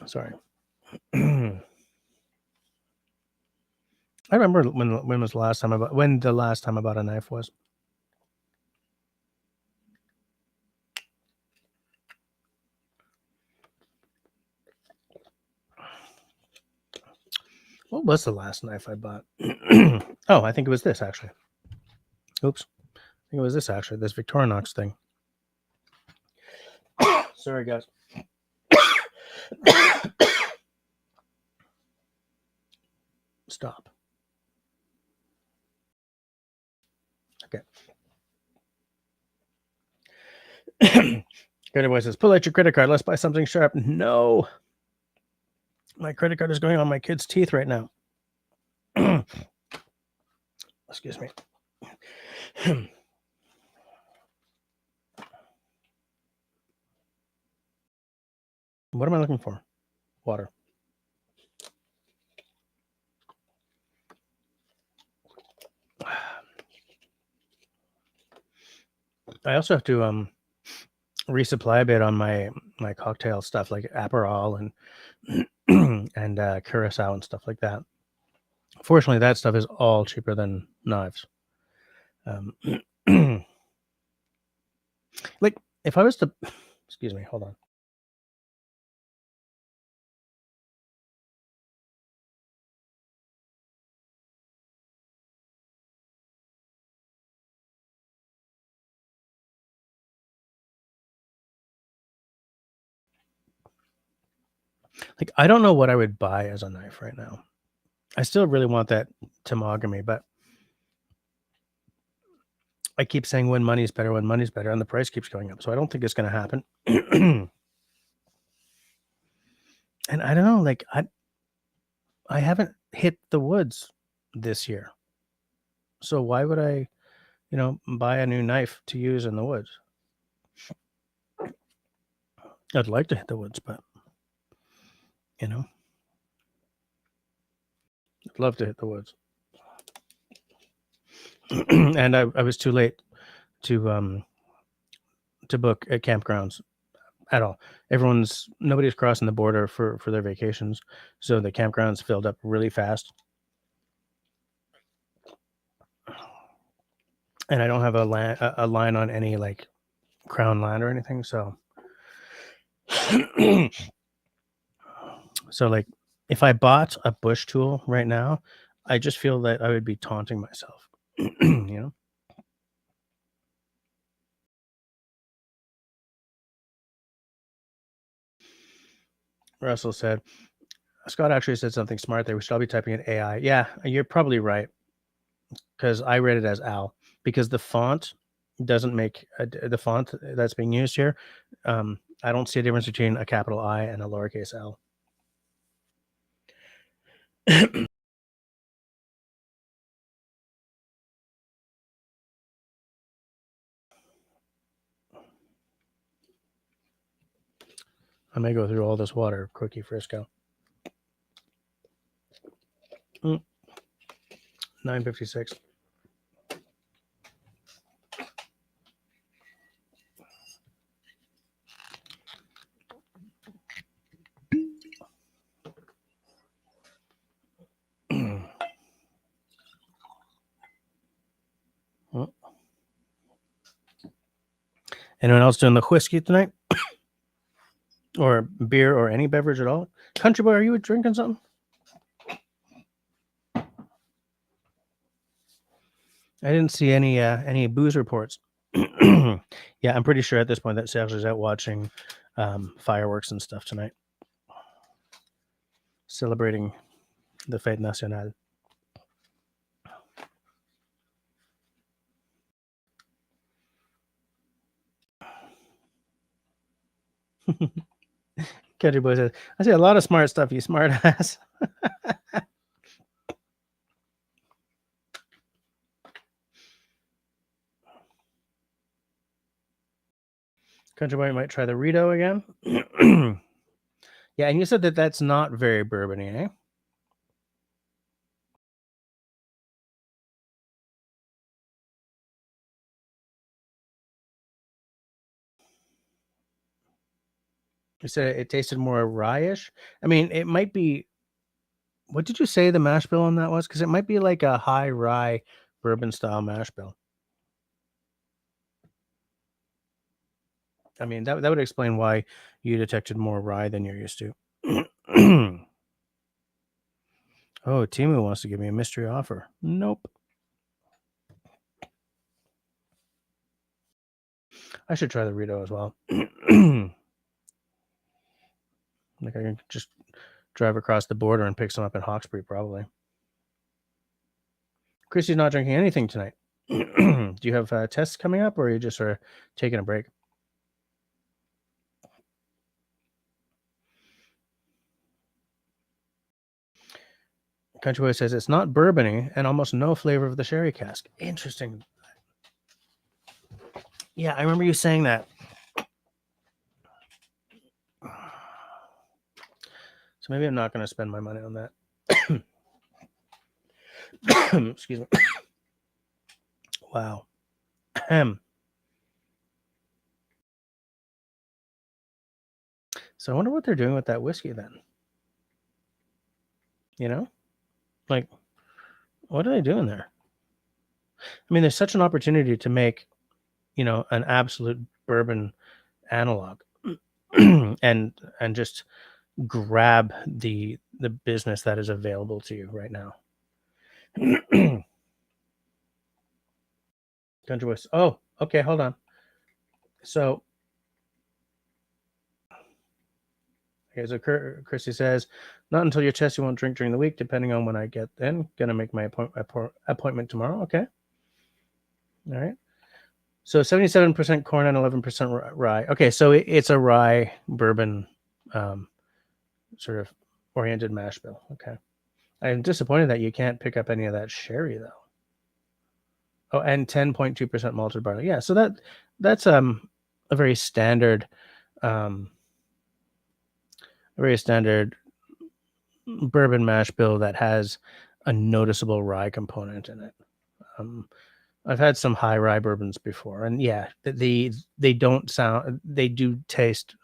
Sorry. I remember when was the last time when the last time I bought a knife was. What was the last knife I bought? Oh, I think it was this actually. Oops. I think it was this actually, this Victorinox thing. Sorry, guys. Stop. Okay. Credit Boy says, pull out your credit card. Let's buy something sharp. No. My credit card is going on my kid's teeth right now. Excuse me. What am I looking for? Water. I also have to resupply a bit on my cocktail stuff like Aperol and Curacao and stuff like that. Fortunately, that stuff is all cheaper than knives. Like if I was to, excuse me, hold on. Like, I don't know what I would buy as a knife right now. I still really want that Tamagami, but I keep saying when money's better, and the price keeps going up. So I don't think it's going to happen. And I don't know, like I haven't hit the woods this year. So why would I, buy a new knife to use in the woods? I'd like to hit the woods, but you know, I'd love to hit the woods. And I was too late to book at campgrounds at all. Nobody's crossing the border for their vacations, so the campgrounds filled up really fast. And I don't have a line on any like crown land or anything, so so like if I bought a bush tool right now, I just feel that I would be taunting myself. you know. Russell said, Scott actually said something smart there. We should all be typing in AI. Yeah, you're probably right, because I read it as Al, because the font doesn't make the font that's being used here. I don't see a difference between a capital I and a lowercase L. I may go through all this water, Cookie Frisco. 9:56. Anyone else doing the whiskey tonight? Or beer or any beverage at all? Country boy, are you drinking something? I didn't see any booze reports. Yeah, I'm pretty sure at this point that Serge is out watching fireworks and stuff tonight, celebrating the Fête Nationale. Country boy says, "I see a lot of smart stuff, you smart ass." Country boy might try the Rito again. Yeah, and you said that that's not very bourbony, eh? You said it tasted more rye-ish. I mean, it might be. What did you say the mash bill on that was? Because it might be like a high rye bourbon style mash bill. I mean, that would explain why you detected more rye than you're used to. Oh, Timu wants to give me a mystery offer. Nope. I should try the Rito as well. Like I can just drive across the border and pick some up in Hawkesbury, probably. Chrissy's not drinking anything tonight. Do you have tests coming up, or are you just sort of taking a break? Country Boy says it's not bourbony and almost no flavor of the sherry cask. Interesting. Yeah, I remember you saying that. So maybe I'm not going to spend my money on that. Excuse me. Wow. So I wonder what they're doing with that whiskey then. You know? Like, what are they doing there? I mean, there's such an opportunity to make, an absolute bourbon analog and just grab the business that is available to you right now. Country West. Oh, okay, hold on. So Okay, so Christy says, not until your test, you won't drink during the week, depending on when I get in. Gonna make my appointment tomorrow. Okay. All right. So 77% corn and 11% rye. Okay, so it's a rye bourbon sort of oriented mash bill. Okay. I'm disappointed that you can't pick up any of that sherry though. Oh, and 10.2% malted barley. Yeah, so that's a very standard um a very standard bourbon mash bill that has a noticeable rye component in it. Um, I've had some high rye bourbons before, and yeah, they don't sound they do taste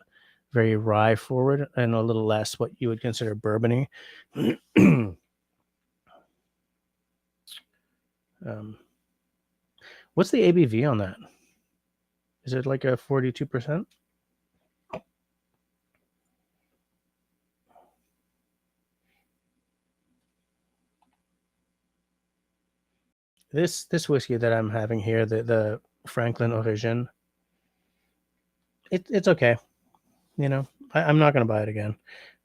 very rye forward and a little less what you would consider bourbony. What's the ABV on that? Is it like a 42%? This whiskey that I'm having here, the Franklin Origin, it's okay. You know, I'm not gonna buy it again.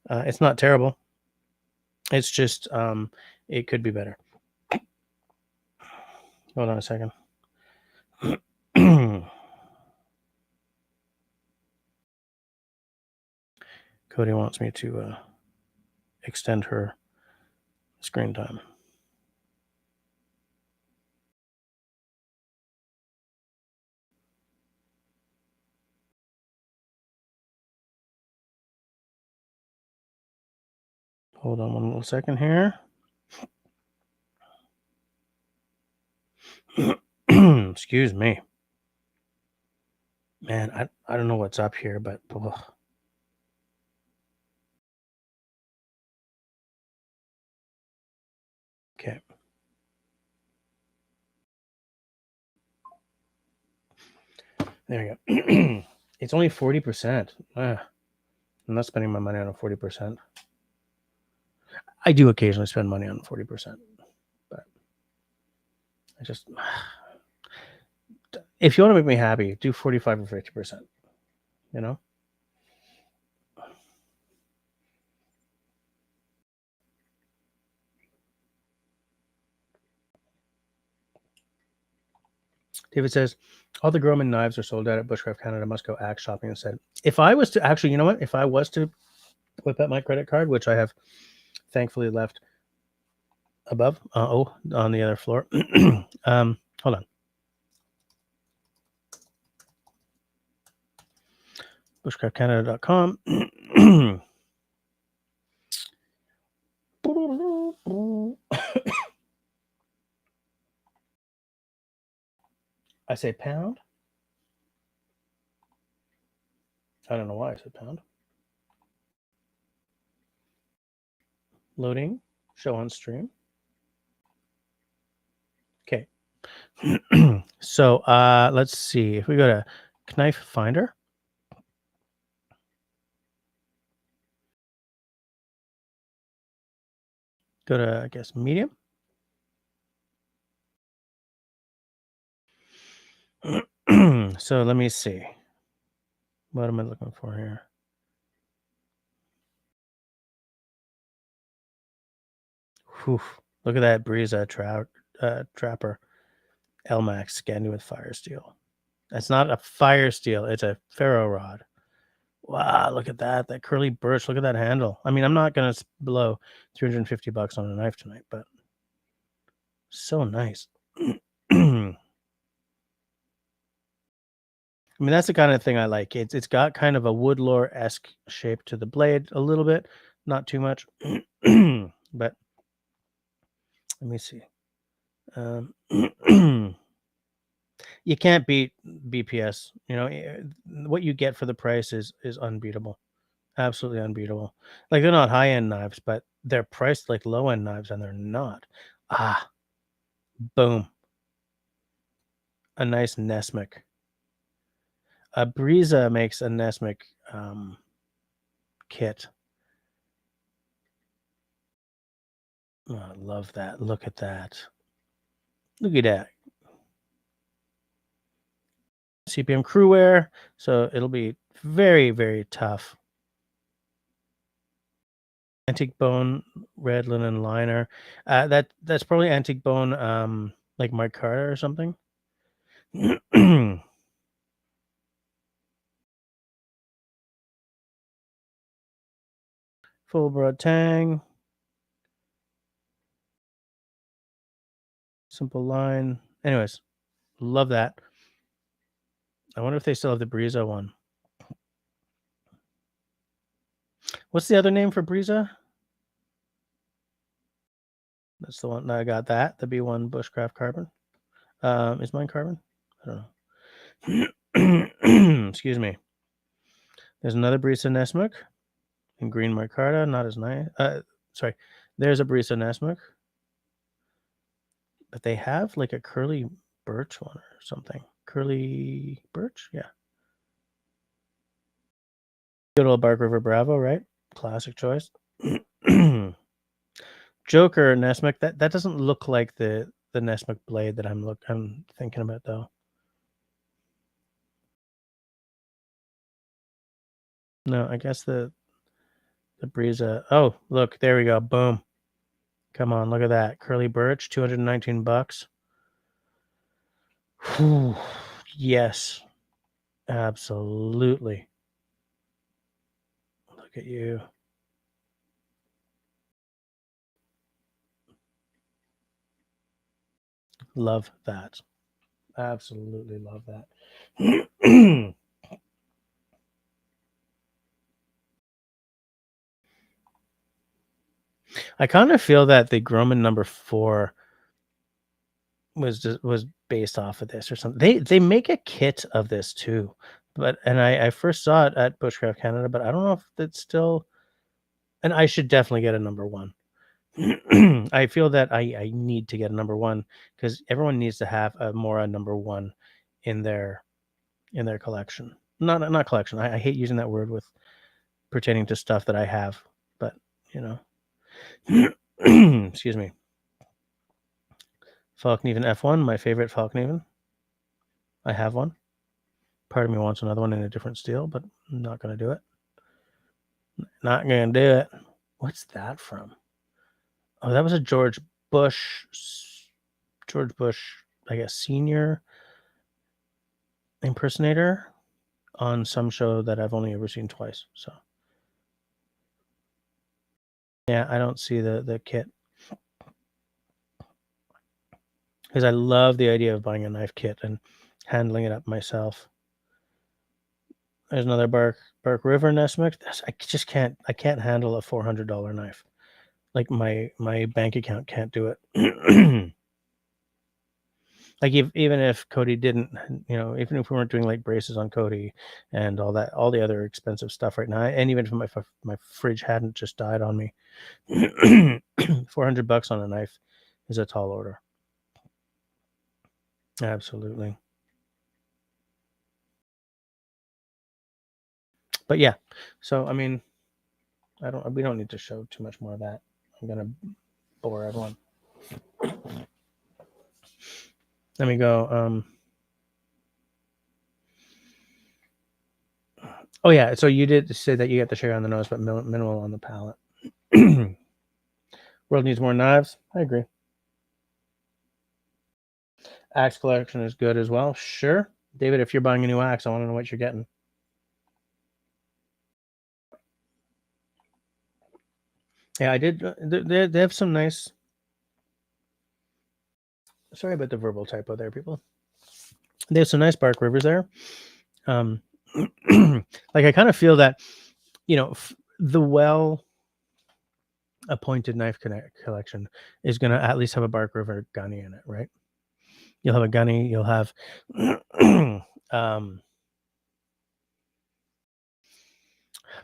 It's not terrible. It's just it could be better. Hold on a second. Cody wants me to extend her screen time. Hold on one little second here. Excuse me. Man, I don't know what's up here, but ugh. Okay. There you go. It's only 40%. I'm not spending my money on a 40%. I do occasionally spend money on 40%, but I just if you want to make me happy, do 45 or 50%. You know? David says, all the Groman knives are sold out at Bushcraft Canada. Must go axe shopping instead. If I was to actually, you know what? If I was to whip out my credit card, which I have thankfully left above, on the other floor. Hold on. Bushcraftcanada.com. I say pound. I don't know why I said pound. Loading. Show on stream. Okay. So let's see. If we go to Knife Finder, go to, I guess, medium. So let me see. What am I looking for here? Whew. Look at that Breeza Trapper LMAX Scandi with fire steel. That's not a fire steel. It's a ferro rod. Wow, look at that. That curly birch. Look at that handle. I mean, I'm not going to blow $350 on a knife tonight, but so nice. I mean, that's the kind of thing I like. It's got kind of a woodlore-esque shape to the blade a little bit, not too much. But let me see. You can't beat BPS. You know, what you get for the price is unbeatable. Absolutely unbeatable. Like, they're not high-end knives, but they're priced like low-end knives, and they're not. Ah, boom. A nice Nesmic. Breeza makes a Nesmic kit. Oh, I love that. Look at that. Look at that. CPM crew wear, so it'll be very, very tough. Antique bone red linen liner. That's probably antique bone, like Mike Carter or something. Full broad tang, simple line. Anyways, love that. I wonder if they still have the Briza one. What's the other name for Briza? That's the one. I got that. The B1 Bushcraft Carbon. Is mine carbon? I don't know. Excuse me. There's another Brisa Nesmuk in green micarta. Not as nice. Sorry. There's a Brisa Nesmuk, but they have like a curly birch one or something. Curly birch? Yeah. Good old Bark River Bravo, right? Classic choice. Joker Nesmuk. That doesn't look like the Nesmuk blade that I'm thinking about though. No, I guess the Brisa. Oh, look, there we go. Boom. Come on, look at that. Curly birch, $219. Whew. Yes. Absolutely. Look at you. Love that. Absolutely love that. I kind of feel that the Grumman number 4 was based off of this or something. They make a kit of this too. And I first saw it at Bushcraft Canada, but I don't know if it's still, and I should definitely get a number 1. I feel that I need to get a number 1 because everyone needs to have a number 1 in their collection. Not collection. I hate using that word with pertaining to stuff that I have, but you know. Excuse me. Falkneven F1, my favorite Falkneven. I have one. Part of me wants another one in a different steel, but I'm not going to do it. Not going to do it. What's that from? Oh, that was a George Bush, I guess, senior impersonator on some show that I've only ever seen twice. So, yeah, I don't see the kit because I love the idea of buying a knife kit and handling it up myself. There's another Bark River Nesmix. I can't handle a $400 knife. Like my bank account can't do it. Like even if Cody didn't, even if we weren't doing like braces on Cody and all that, all the other expensive stuff right now, and even if my fridge hadn't just died on me, $400 on a knife is a tall order. Absolutely. But yeah, so I mean, we don't need to show too much more of that. I'm gonna bore everyone. Let me go. Oh yeah, so you did say that you got the share on the nose, but minimal on the palate. World needs more knives. I agree. Axe collection is good as well. Sure, David. If you're buying a new axe, I want to know what you're getting. Yeah, I did. They have some nice. Sorry about the verbal typo there, people. They have some nice Bark Rivers there. Like I kind of feel that, the well appointed knife collection is going to at least have a Bark River gunny in it, right? You'll have a gunny. You'll have,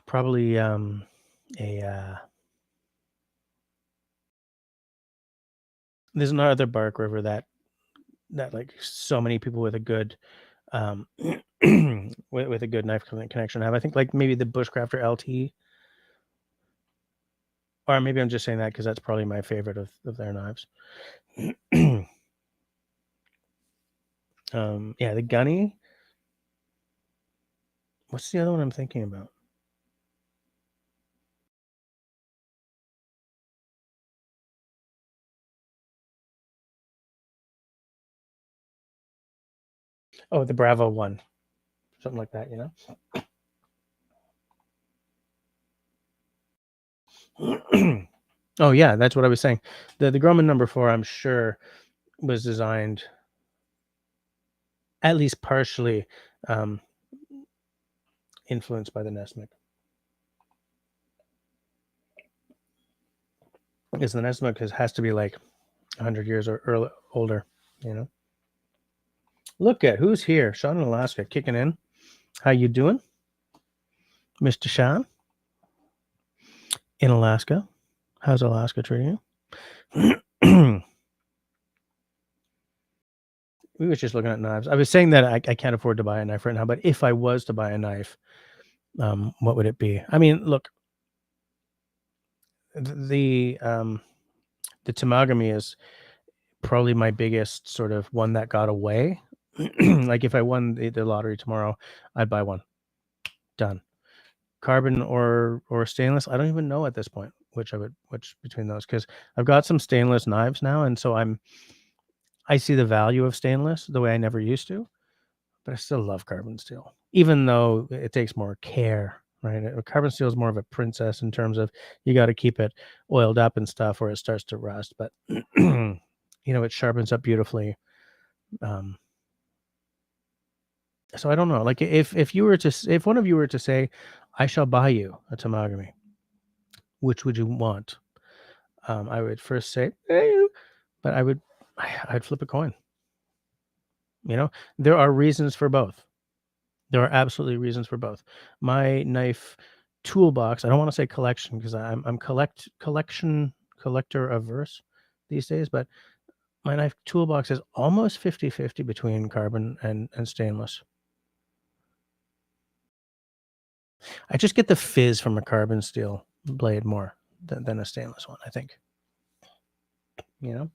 probably a. There's another Bark River that like so many people with a good with a good knife connection have. I think like maybe the Bushcrafter LT, or maybe I'm just saying that because that's probably my favorite of their knives. Yeah, the gunny. What's the other one I'm thinking about? Oh, the Bravo one, something like that, you know. Oh yeah, that's what I was saying. The Grumman number 4, I'm sure, was designed at least partially um, influenced by the Nesmith. Because the Nesmith has to be like 100 years or older, you know. Look at who's here. Sean in Alaska kicking in. How you doing, Mr. Sean in Alaska? How's Alaska treating you? We was just looking at knives. I was saying that I can't afford to buy a knife right now, but if I was to buy a knife, what would it be? I mean, look, the Tamagami is probably my biggest sort of one that got away. Like if I won the lottery tomorrow, I'd buy one. Done. Carbon or stainless, I don't even know at this point which between those, because I've got some stainless knives now, and so I see the value of stainless the way I never used to, but I still love carbon steel, even though it takes more care, right? Carbon steel is more of a princess in terms of you got to keep it oiled up and stuff, or it starts to rust. But you know, it sharpens up beautifully. Um, so I don't know. Like if one of you were to say, "I shall buy you a Tamagami," which would you want? I would first say, but I'd flip a coin. You know, there are reasons for both. There are absolutely reasons for both. My knife toolbox, I don't want to say collection because I'm collector averse these days, but my knife toolbox is almost 50-50 between carbon and stainless. I just get the fizz from a carbon steel blade more than a stainless one, I think. You know?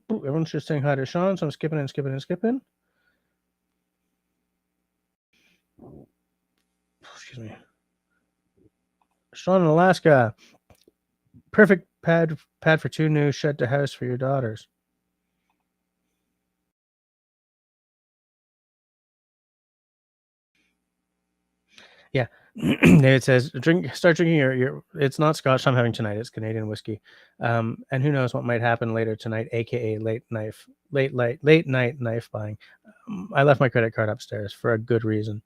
Everyone's just saying hi to Sean, so I'm skipping and skipping and skipping. Excuse me. Sean in Alaska. Perfect pad for two new shed to house for your daughters. Yeah. David says, start drinking your it's not scotch I'm having tonight, it's Canadian whiskey. And who knows what might happen later tonight, aka late night knife buying. I left my credit card upstairs for a good reason.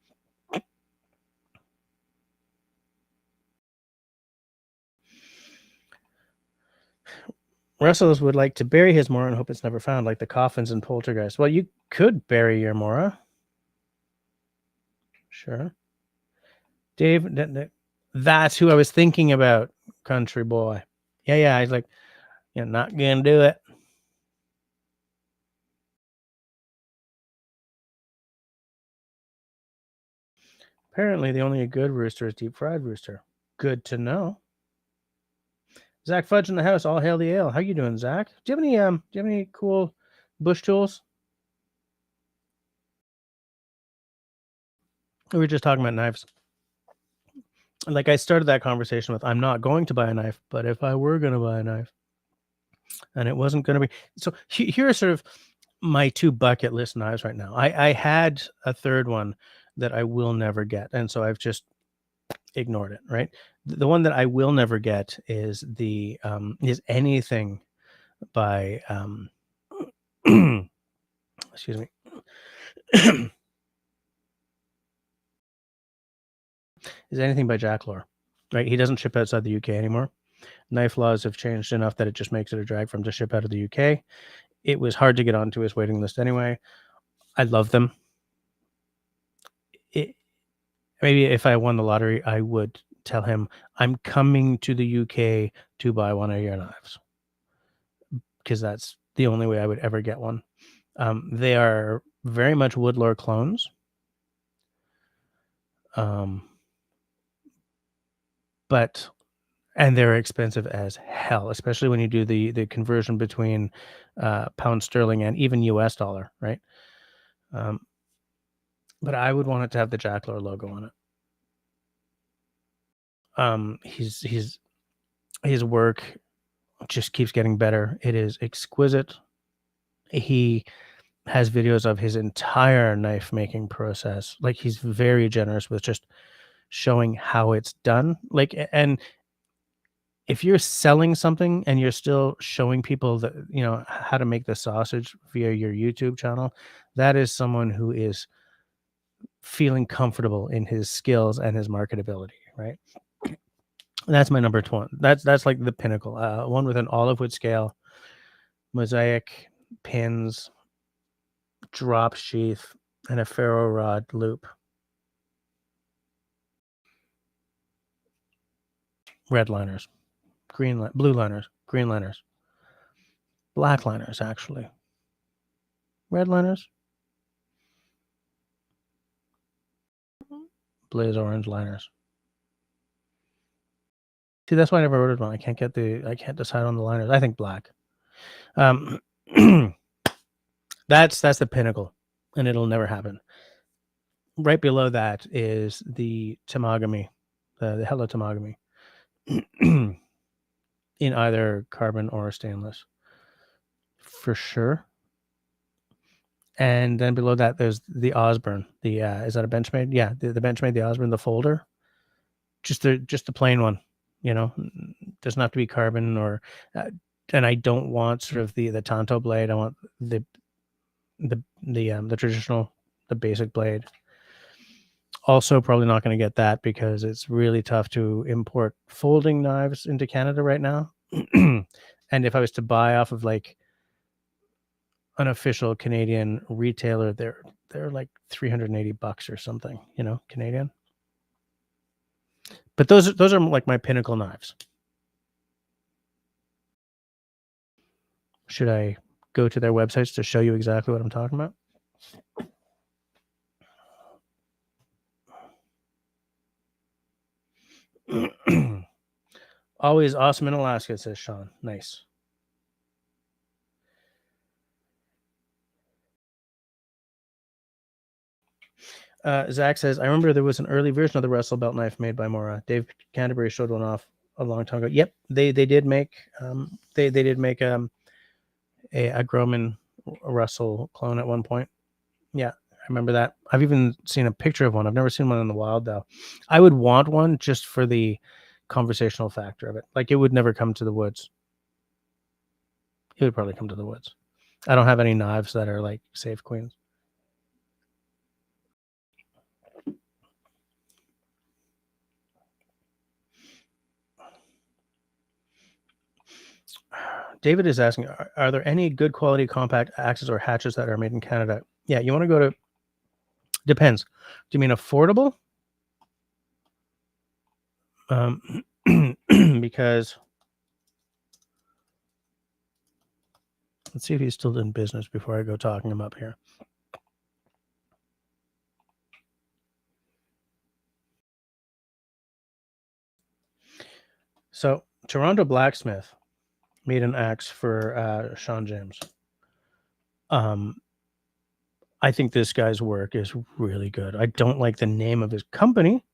Russells would like to bury his Mora and hope it's never found, like the coffins in Poltergeist. Well, you could bury your Mora. Sure. Dave, that's who I was thinking about, country boy. Yeah. He's like, you're not going to do it. Apparently, the only good rooster is deep fried rooster. Good to know. Zach Fudge in the house. All hail the ale. How you doing, Zach? Do you have any cool bush tools? We were just talking about knives. Like I started that conversation with, I'm not going to buy a knife, but if I were going to buy a knife, and it wasn't going to be. So here are sort of my two bucket list knives right now. I had a third one that I will never get, and so I've just ignored it. Right, the one that I will never get is is anything by excuse me. Is anything by Jack Lore, right? He doesn't ship outside the UK anymore. Knife laws have changed enough that it just makes it a drag for him to ship out of the UK. It was hard to get onto his waiting list anyway. I love them. Maybe if I won the lottery, I would tell him, I'm coming to the UK to buy one of your knives, because that's the only way I would ever get one. They are very much Woodlore clones. But and they're expensive as hell, especially when you do the conversion between pound sterling and even US dollar, right? But I would want it to have the Jack Lore logo on it. His work just keeps getting better. It is exquisite. He has videos of his entire knife making process. Like, he's very generous with just showing how it's done. Like, and if you're selling something and you're still showing people that, how to make the sausage via your YouTube channel, that is someone who is feeling comfortable in his skills and his marketability, right? That's my number one. That's like the pinnacle. One with an olive wood scale, mosaic pins, drop sheath, and a ferro rod loop. Red liners, blue liners, green liners, black liners, actually. Red liners, blaze orange liners. See, that's why I never ordered one. I can't decide on the liners. I think black. Um, that's the pinnacle, and it'll never happen. Right below that is the Tamagami, the Hello Tamagami, in either carbon or stainless, for sure. And then below that, there's the Osborne. The is that a Benchmade? Yeah, the Benchmade, the Osborne, the folder, just the plain one. Doesn't have to be carbon or. And I don't want sort of the Tanto blade. I want the traditional, the basic blade. Also, probably not going to get that because it's really tough to import folding knives into Canada right now. And if I was to buy off of like an official Canadian retailer, they're like $380 or something, Canadian. But those are like my pinnacle knives. Should I go to their websites to show you exactly what I'm talking about? Always awesome in Alaska, says Sean. Nice. Zach says, I remember there was an early version of the Russell belt knife made by Mora. Dave Canterbury showed one off a long time ago. Yep, they did make they did make a Groman Russell clone at one point. Yeah, I remember that. I've even seen a picture of one. I've never seen one in the wild though. I would want one just for the conversational factor of it. Like, it would never come to the woods. It would probably come to the woods. I don't have any knives that are like safe queens. David is asking, are there any good quality compact axes or hatchets that are made in Canada? Yeah, you want to go to, depends. Do you mean affordable? Because let's see if he's still in business before I go talking him up here. So Toronto Blacksmith made an axe for Sean James. I think this guy's work is really good. I don't like the name of his company,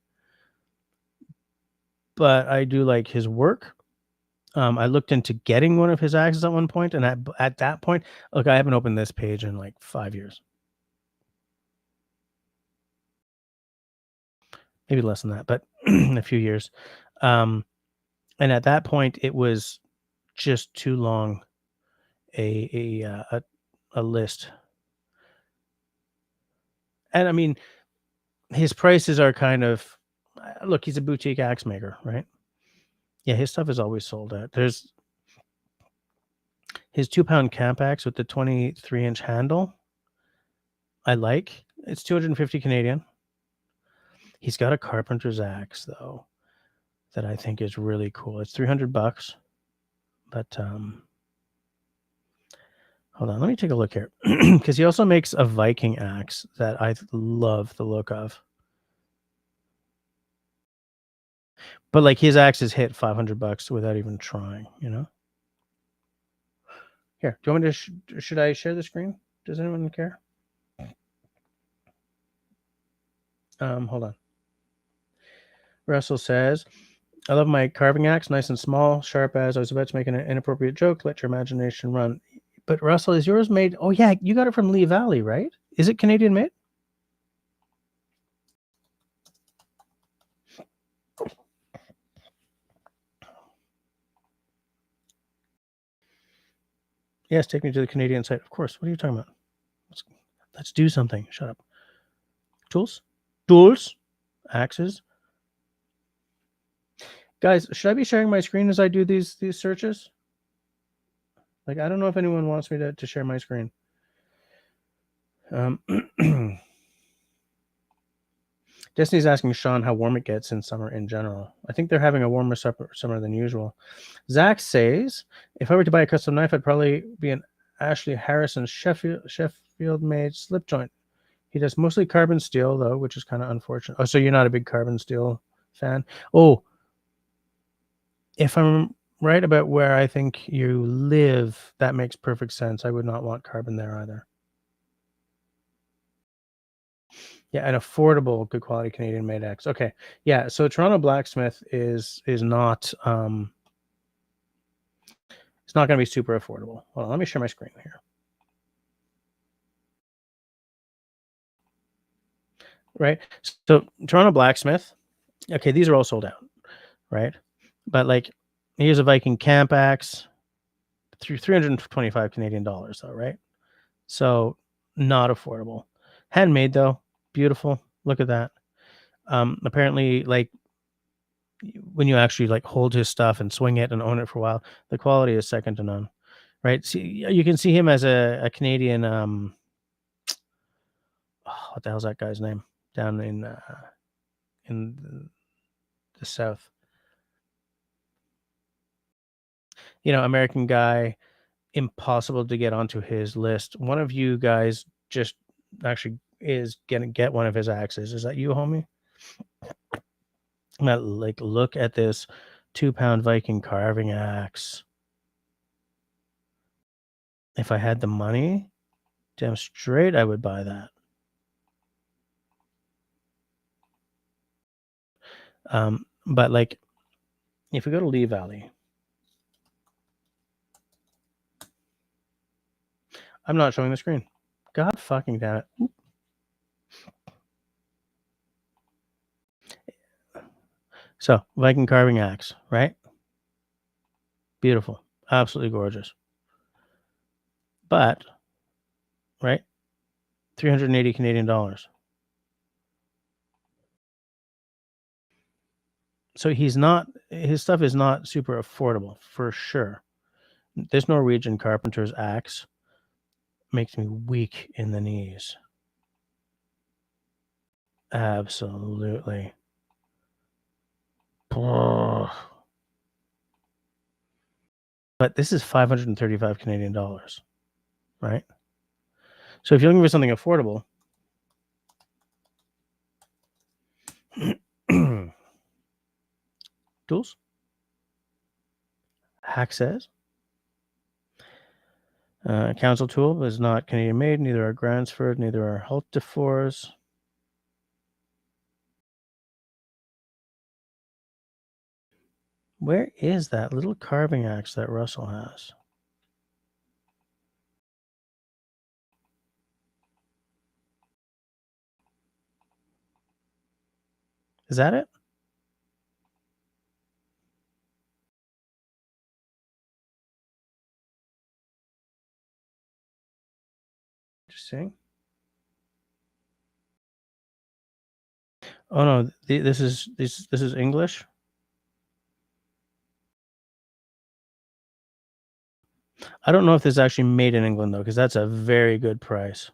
but I do like his work. I looked into getting one of his axes at one point, and at that point, look, I haven't opened this page in like 5 years. Maybe less than that, but a few years. And at that point, it was just too long a list. And I mean, his prices are kind of, look, he's a boutique axe maker, right? Yeah, his stuff is always sold out. There's his 2-pound camp axe with the 23-inch handle. I like. It's 250 Canadian. He's got a carpenter's axe though that I think is really cool. It's $300, but hold on, let me take a look here because he also makes a Viking axe that I love the look of. But like, his axes hit $500 without even trying, Here, do you want me to? Should I share the screen? Does anyone care? Hold on. Russell says, I love my carving axe, nice and small, sharp as. I was about to make an inappropriate joke. Let your imagination run. But Russell, is yours made? Oh yeah, you got it from Lee Valley, right? Is it Canadian made? Yes, take me to the Canadian site. Of course. What are you talking about? Let's do something. Shut up. Tools? Tools? Axes? Guys, should I be sharing my screen as I do these searches? Like, I don't know if anyone wants me to share my screen. Destiny's asking Sean how warm it gets in summer in general. I think they're having a warmer summer than usual. Zach says, if I were to buy a custom knife, I'd probably be an Ashley Harrison Sheffield made slip joint. He does mostly carbon steel, though, which is kind of unfortunate. Oh, so you're not a big carbon steel fan? Oh, if I'm right about where I think you live, that makes perfect sense. I would not want carbon there either. Yeah, an affordable, good quality Canadian made axe. Okay, yeah. So Toronto Blacksmith is not it's not going to be super affordable. Hold on, let me share my screen here. Right. So Toronto Blacksmith. Okay, these are all sold out. Right, but like here's a Viking camp axe through 325 Canadian dollars, though. Right. So not affordable. Handmade though, beautiful. Look at that. Apparently, like when you actually like hold his stuff and swing it and own it for a while, the quality is second to none. Right? See, you can see him as a Canadian. What the hell's that guy's name down in the south? American guy, impossible to get onto his list. One of you guys just actually is gonna get one of his axes. Is that you, homie? Like, look at this 2-pound Viking carving axe. If I had the money, damn straight I would buy that. But like, if we go to Lee Valley, I'm not showing the screen. God fucking damn it. So, Viking carving axe, right? Beautiful. Absolutely gorgeous. But, right? 380 Canadian dollars. So his stuff is not super affordable for sure. This Norwegian carpenter's axe makes me weak in the knees. Absolutely. But this is 535 Canadian dollars, right? So if you're looking for something affordable, tools, Hack says, council tool is not Canadian made, neither are Gransford, neither are Hultefors. Where is that little carving axe that Russell has? Is that it? Interesting. Oh no, this is English. I don't know if this is actually made in England though, because that's a very good price.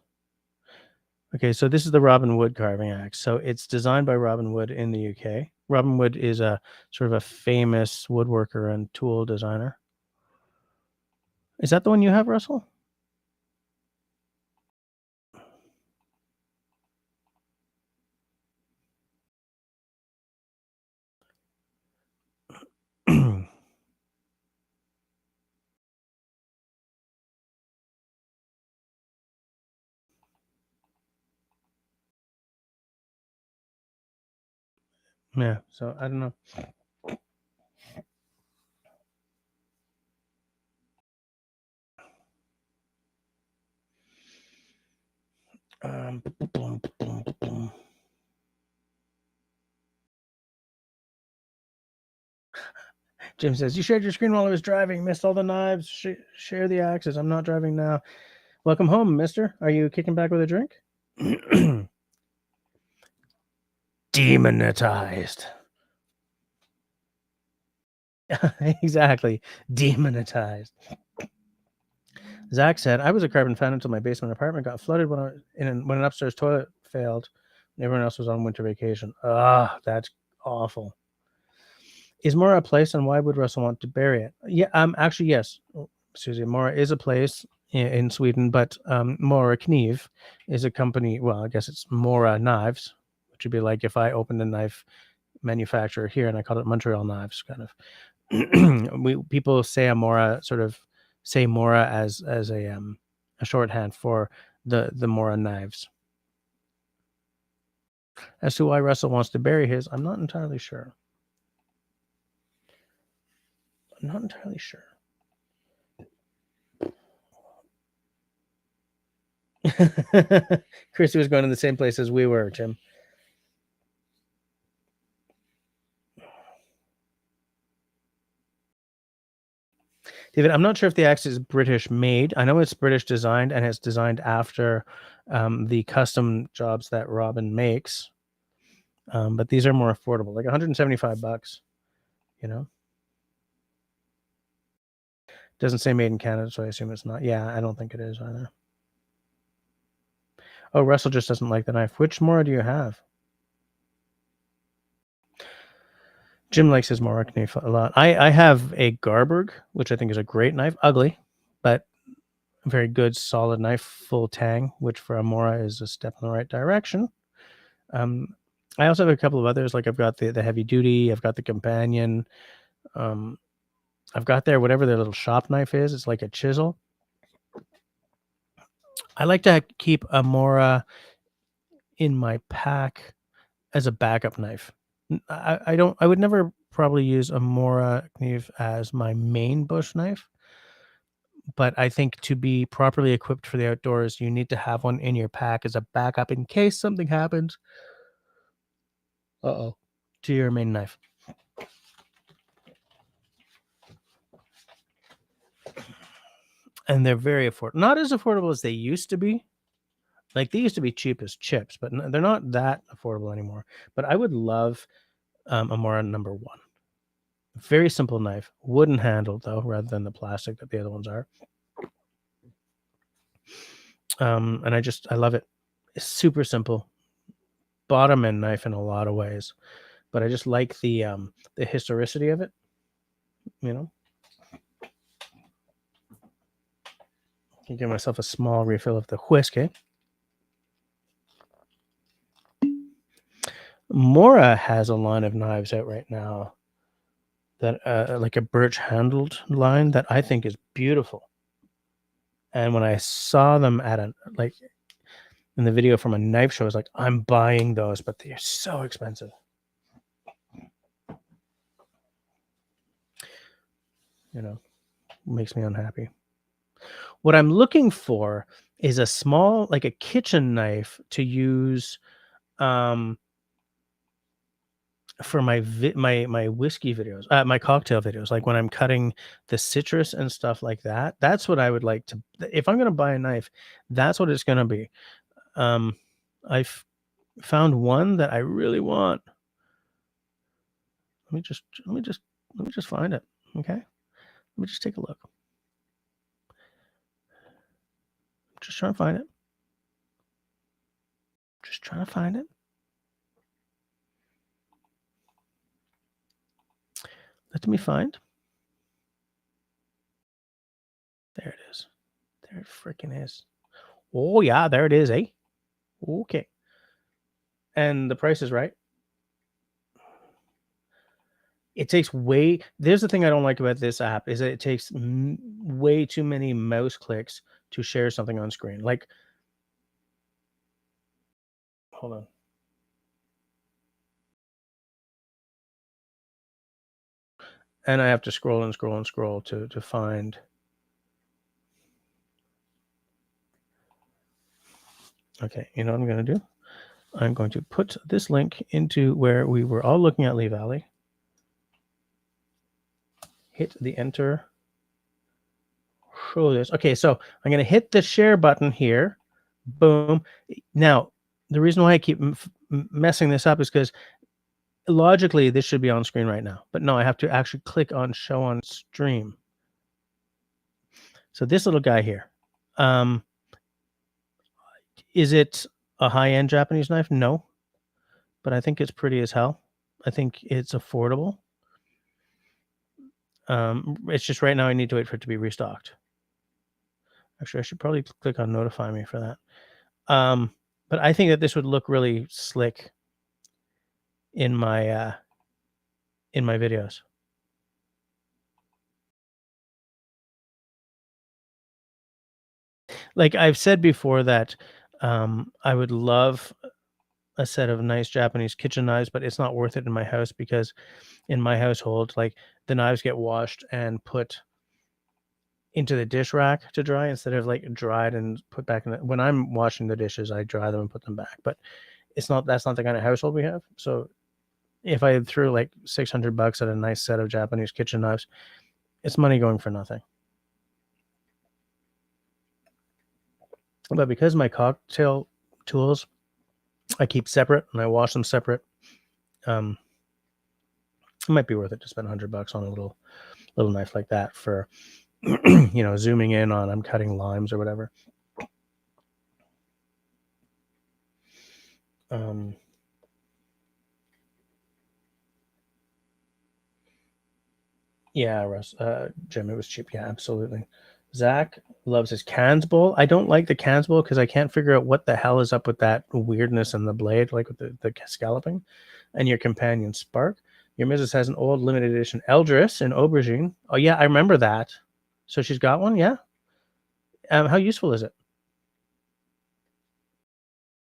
Okay, so this is the Robin Wood carving axe. So it's designed by Robin Wood in the UK. Robin Wood is a sort of a famous woodworker and tool designer. Is that the one you have, Russell? Yeah, so I don't know. Boom, boom, boom. Jim says, you shared your screen while I was driving. Missed all the knives. Share the axes. I'm not driving now. Welcome home, mister. Are you kicking back with a drink? Demonetized. Exactly. Demonetized. Zach said, I was a carbon fan until my basement apartment got flooded when when an upstairs toilet failed. Everyone else was on winter vacation. Ah, that's awful. Is Mora a place, and why would Russell want to bury it? Yeah, actually, yes. Susie, Mora is a place in Sweden, but Mora Kniv is a company. Well, I guess it's Mora Knives, which would be like if I opened a knife manufacturer here and I called it Montreal Knives, kind of. People say Amora, sort of say Mora as a shorthand for the Mora knives. As to why Russell wants to bury his, I'm not entirely sure. I'm not entirely sure. Chrissy was going to the same place as we were, Jim. David, I'm not sure if the axe is British made. I know it's British designed, and it's designed after the custom jobs that Robin makes. But these are more affordable, like $175. You know, doesn't say made in Canada, so I assume it's not. Yeah, I don't think it is either. Oh, Russell just doesn't like the knife. Which Mora do you have? Jim likes his Mora knife a lot. I have a Garberg, which I think is a great knife. Ugly, but a very good, solid knife, full tang, which for a Mora is a step in the right direction. I also have a couple of others. Like I've got the heavy duty. I've got the companion. I've got whatever their little shop knife is. It's like a chisel. I like to keep a Mora in my pack as a backup knife. I don't. I would never probably use a Mora knife as my main bush knife, but I think to be properly equipped for the outdoors, you need to have one in your pack as a backup in case something happens. Uh-oh. To your main knife. And they're very affordable. Not as affordable as they used to be. Like they used to be cheap as chips, but they're not that affordable anymore. But I would love a Mora number one. Very simple knife, wooden handle though, rather than the plastic that the other ones are. And I love it. It's super simple, bottom end knife in a lot of ways, but I just like the historicity of it. You know, I can give myself a small refill of the whiskey. Mora has a line of knives out right now that like a birch handled line that I think is beautiful. And when I saw them at like in the video from a knife show, I was like, I'm buying those, but they're so expensive. You know, makes me unhappy. What I'm looking for is a small, like a kitchen knife to use for my whiskey videos, my cocktail videos, like when I'm cutting the citrus and stuff like that. That's what I would like to. If I'm going to buy a knife, that's what it's going to be. I've found one that I really want. Let me just find it. Okay, let me just take a look. Just trying to find it. Just trying to find it. Let me find. There it is. There it freaking is. Oh yeah, there it is, eh? Okay. And the price is right. It takes way. There's the thing I don't like about this app is that it takes way too many mouse clicks to share something on screen. Like, hold on. And I have to scroll and scroll and scroll to find. Okay, you know what I'm going to do? I'm going to put this link into where we were all looking at Lee Valley. Hit the enter. Show this. Okay, so I'm going to hit the share button here. Boom. Now, the reason why I keep messing this up is because logically this should be on screen right now. But no, I have to actually click on show on stream. So this little guy here. Is it a high-end Japanese knife? No. But I think it's pretty as hell. I think it's affordable. It's just right now I need to wait for it to be restocked. Actually, I should probably click on notify me for that. But I think that this would look really slick in my videos. Like I've said before that I would love a set of nice Japanese kitchen knives, but it's not worth it in my house because in my household, like the knives get washed and put into the dish rack to dry instead of like dried and put back in the, when I'm washing the dishes, I dry them and put them back. But that's not the kind of household we have. So if I threw like $600 at a nice set of Japanese kitchen knives, it's money going for nothing. But because my cocktail tools I keep separate and I wash them separate, it might be worth it to spend $100 on a little knife like that for zooming in on I'm cutting limes or whatever. Yeah, Russ, Jim, it was cheap. Yeah, absolutely. Zach loves his cans bowl. I don't like the cans bowl because I can't figure out what the hell is up with that weirdness in the blade, like with the scalloping. And your companion Spark. Your missus has an old limited edition Eldris in aubergine. Oh yeah, I remember that. So she's got one. Yeah. How useful is it?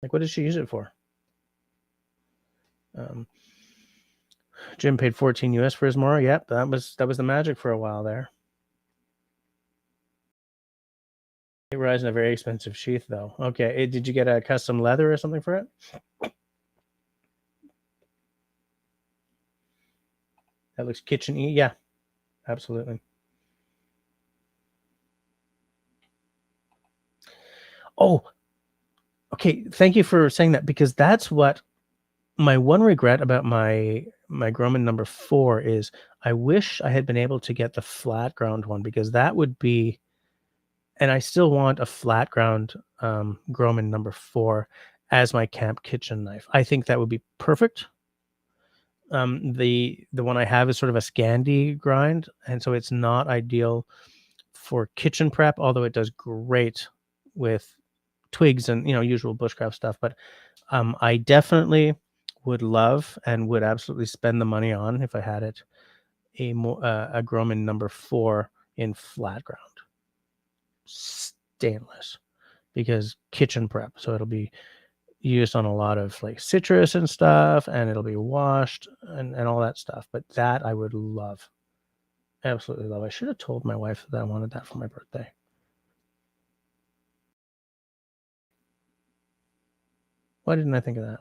Like, what did she use it for? Jim paid 14 US for his Mora. Yep, that was the magic for a while there. Rise in a very expensive sheath, though. Okay, did you get a custom leather or something for it? That looks kitchen-y. Yeah, absolutely. Oh, okay. Thank you for saying that because that's what my one regret about my Groman number 4 is. I wish I had been able to get the flat ground one because that would be, and I still want a flat ground Groman number 4 as my camp kitchen knife. I think that would be perfect. The one I have is sort of a Scandi grind, and so it's not ideal for kitchen prep, although it does great with twigs and usual bushcraft stuff. But I definitely would love and would absolutely spend the money on if I had it a Groman number 4 in flat ground, stainless, because kitchen prep. So it'll be used on a lot of like citrus and stuff, and it'll be washed and all that stuff. But that I would love, absolutely love. I should have told my wife that I wanted that for my birthday. Why didn't I think of that?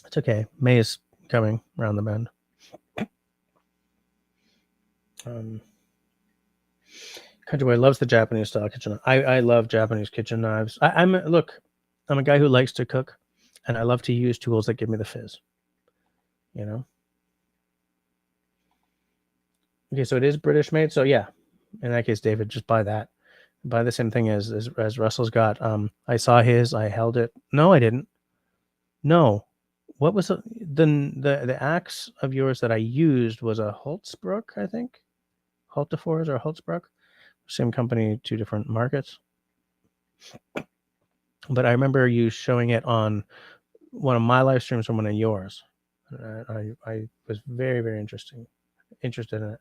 It's okay. May is coming around the bend. Country Boy loves the Japanese style kitchen. I love Japanese kitchen knives. I'm a guy who likes to cook, and I love to use tools that give me the fizz. Okay, so it is British made. So yeah, in that case, David, just buy that. Buy the same thing as Russell's got. I saw his. I held it. No, I didn't. No, what was the axe of yours that I used was a Holtzbrook, I think. Hultafors or Holtzbrook, same company, two different markets. But I remember you showing it on one of my live streams from one of yours. I was very, very interested in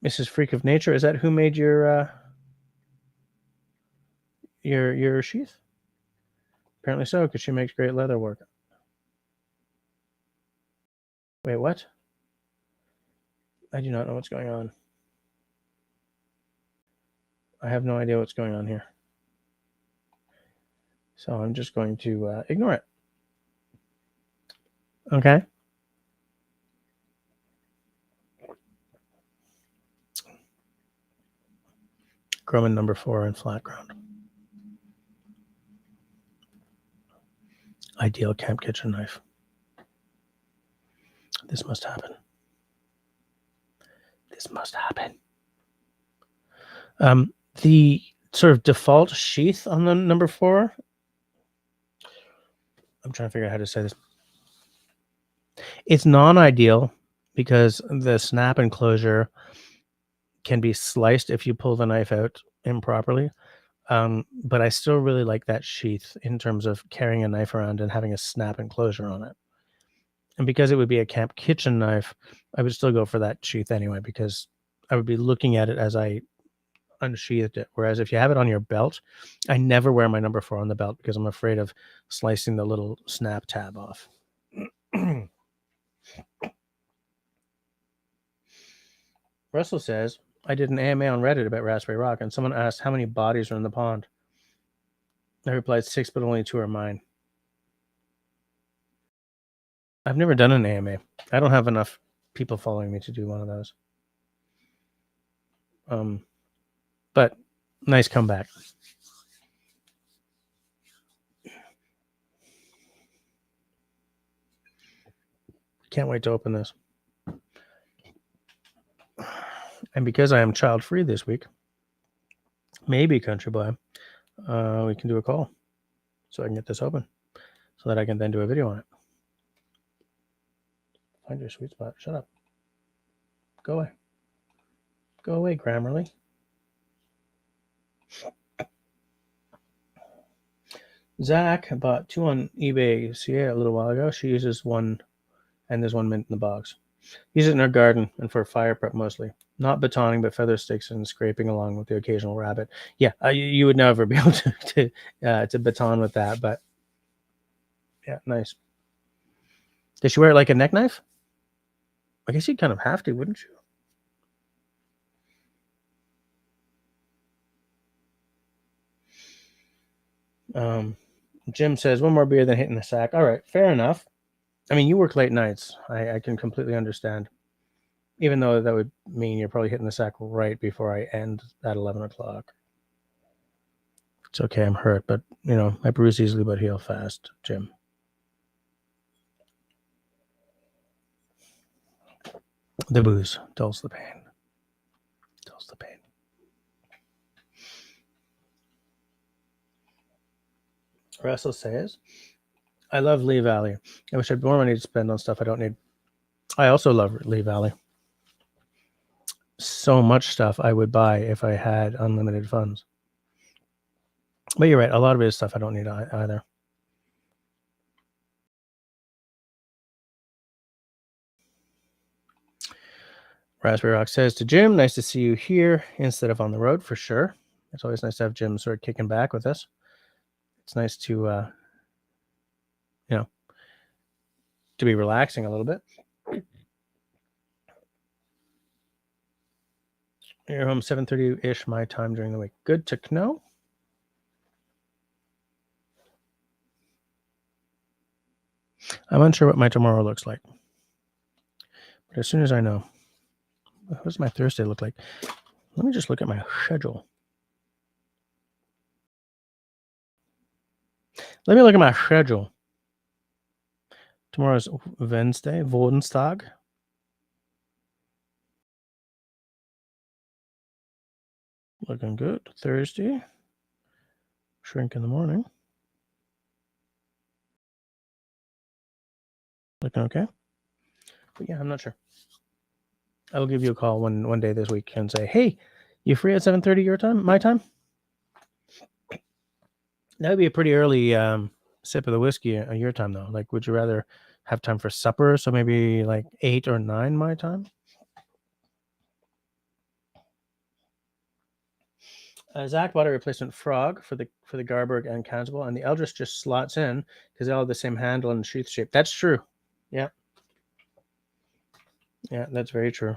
it. Mrs. Freak of Nature, is that who made your sheath? Apparently so, because she makes great leather work. Wait, what? I do not know what's going on. I have no idea what's going on here. So I'm just going to ignore it. Okay. Grumman number 4 in flat ground. Ideal camp kitchen knife. This must happen. This must happen. The sort of default sheath on the number 4. I'm trying to figure out how to say this. It's non-ideal because the snap enclosure can be sliced if you pull the knife out improperly. But I still really like that sheath in terms of carrying a knife around and having a snap enclosure on it. And because it would be a camp kitchen knife, I would still go for that sheath anyway, because I would be looking at it as I unsheathed it. Whereas if you have it on your belt, I never wear my number 4 on the belt because I'm afraid of slicing the little snap tab off. Russell says, I did an AMA on Reddit about Raspberry Rock, and someone asked how many bodies are in the pond. I replied 6, but only 2 are mine. I've never done an AMA. I don't have enough people following me to do one of those. But nice comeback. Can't wait to open this. And because I am child-free this week, maybe Country Boy, we can do a call so I can get this open so that I can then do a video on it. Find your sweet spot. Shut up. Go away. Go away, Grammarly. Zach bought 2 on eBay CA a little while ago. She uses one, and there's 1 mint in the box. Use it in her garden and for fire prep mostly. Not batoning, but feather sticks and scraping along with the occasional rabbit. Yeah, you would never be able to baton with that, but yeah, nice. Does she wear it like a neck knife? I guess you'd kind of have to, wouldn't you? Jim says, 1 more beer than hitting the sack. All right, fair enough. I mean, you work late nights. I can completely understand. Even though that would mean you're probably hitting the sack right before I end at 11 o'clock. It's okay, I'm hurt, but, I bruise easily but heal fast, Jim. The booze dulls the pain. Dulls the pain. Russell says, I love Lee Valley. I wish I had more money to spend on stuff I don't need. I also love Lee Valley. So much stuff I would buy if I had unlimited funds. But you're right, a lot of it is stuff I don't need either. Raspberry Rock says to Jim, nice to see you here instead of on the road, for sure. It's always nice to have Jim sort of kicking back with us. It's nice to, to be relaxing a little bit. You're home 7:30-ish my time during the week. Good to know. I'm unsure what my tomorrow looks like. But as soon as I know, what does my Thursday look like? Let me just look at my schedule. Let me look at my schedule. Tomorrow's Wednesday, Wodenstag. Looking good. Thursday. Shrink in the morning. Looking okay. But yeah, I'm not sure. I will give you a call one day this week and say, hey, you free at 7:30 your time, my time? That would be a pretty early sip of the whiskey at your time, though. Like, would you rather have time for supper? So maybe like 8 or 9 my time? Zach bought a replacement frog for the Garberg and Cansable, and the Eldris just slots in because they all have the same handle and sheath shape. That's true. Yeah. Yeah, that's very true.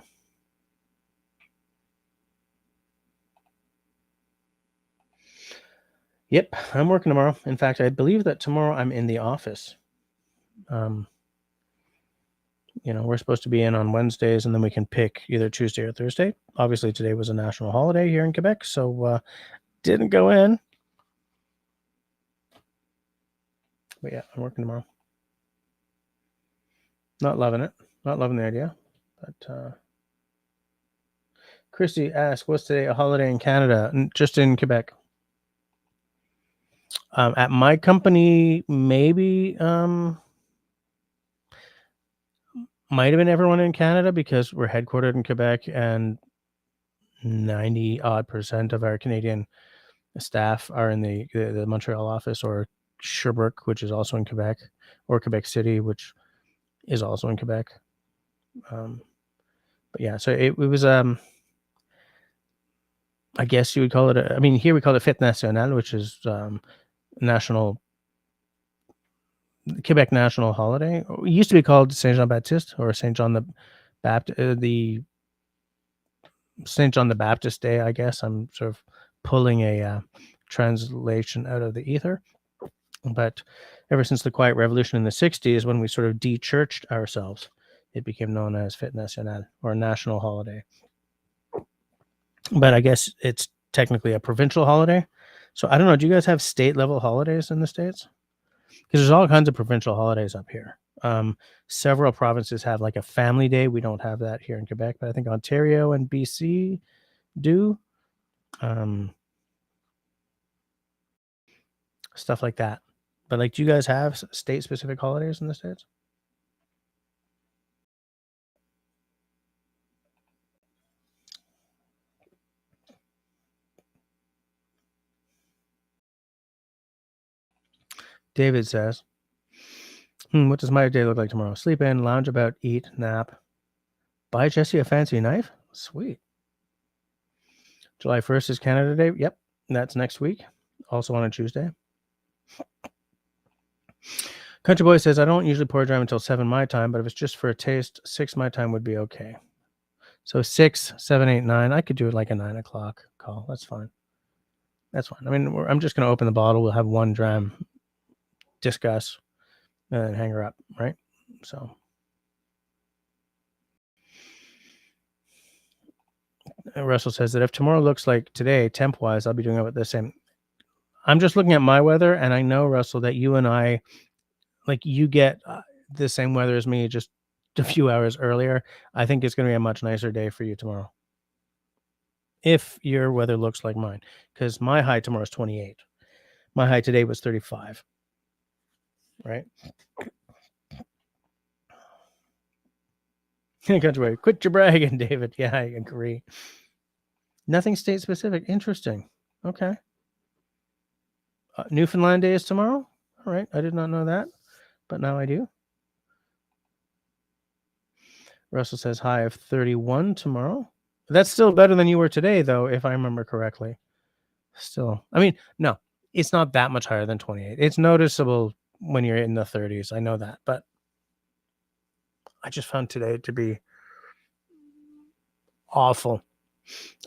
Yep, I'm working tomorrow. In fact, I believe that tomorrow I'm in the office. We're supposed to be in on Wednesdays, and then we can pick either Tuesday or Thursday. Obviously, today was a national holiday here in Quebec, so didn't go in. But yeah, I'm working tomorrow. Not loving it. Not loving the idea. But Christy asked, what's today a holiday in Canada? Just in Quebec. At my company, maybe might have been everyone in Canada because we're headquartered in Quebec and 90% of our Canadian staff are in the Montreal office, or Sherbrooke, which is also in Quebec, or Quebec City, which is also in Quebec. But yeah, so it was I guess you would call it here we call it Fête Nationale, which is national Quebec national holiday. It used to be called Saint Jean Baptiste or Saint John the Baptist, the Saint John the Baptist Day. I guess I'm sort of pulling a translation out of the ether. But ever since the Quiet Revolution in the 60s, when we sort of de-churched ourselves, it became known as Fête Nationale, or national holiday. But I guess it's technically a provincial holiday. So I don't know. Do you guys have state level holidays in the States? Because there's all kinds of provincial holidays up here. Several provinces have like a family day. We don't have that here in Quebec, but I think Ontario and BC do. Stuff like that. But like, do you guys have state specific holidays in the States? David says, what does my day look like tomorrow? Sleep in, lounge about, eat, nap. Buy Jesse a fancy knife? Sweet. July 1st is Canada Day. Yep, that's next week. Also on a Tuesday. Country Boy says, I don't usually pour drive until 7 my time, but if it's just for a taste, 6 my time would be okay. So 6, 7, 8, 9. I could do it like a 9 o'clock call. That's fine. That's fine. I mean, I'm just going to open the bottle. We'll have one dram, discuss, and then hang her up, right? So Russell says that if tomorrow looks like today, temp-wise, I'll be doing it with the same. I'm just looking at my weather, and I know, Russell, that you and I, like, you get the same weather as me just a few hours earlier. I think it's going to be a much nicer day for you tomorrow, if your weather looks like mine, because my high tomorrow is 28. My high today was 35, right? Country, quit your bragging, David. Yeah, I agree. Nothing state specific. Interesting. Okay. Newfoundland Day is tomorrow. All right. I did not know that, but now I do. Russell says high of 31 tomorrow. That's still better than you were today, though, if I remember correctly. Still, I mean, no, it's not that much higher than 28. It's noticeable when you're in the 30s. I know that, but I just found today to be awful.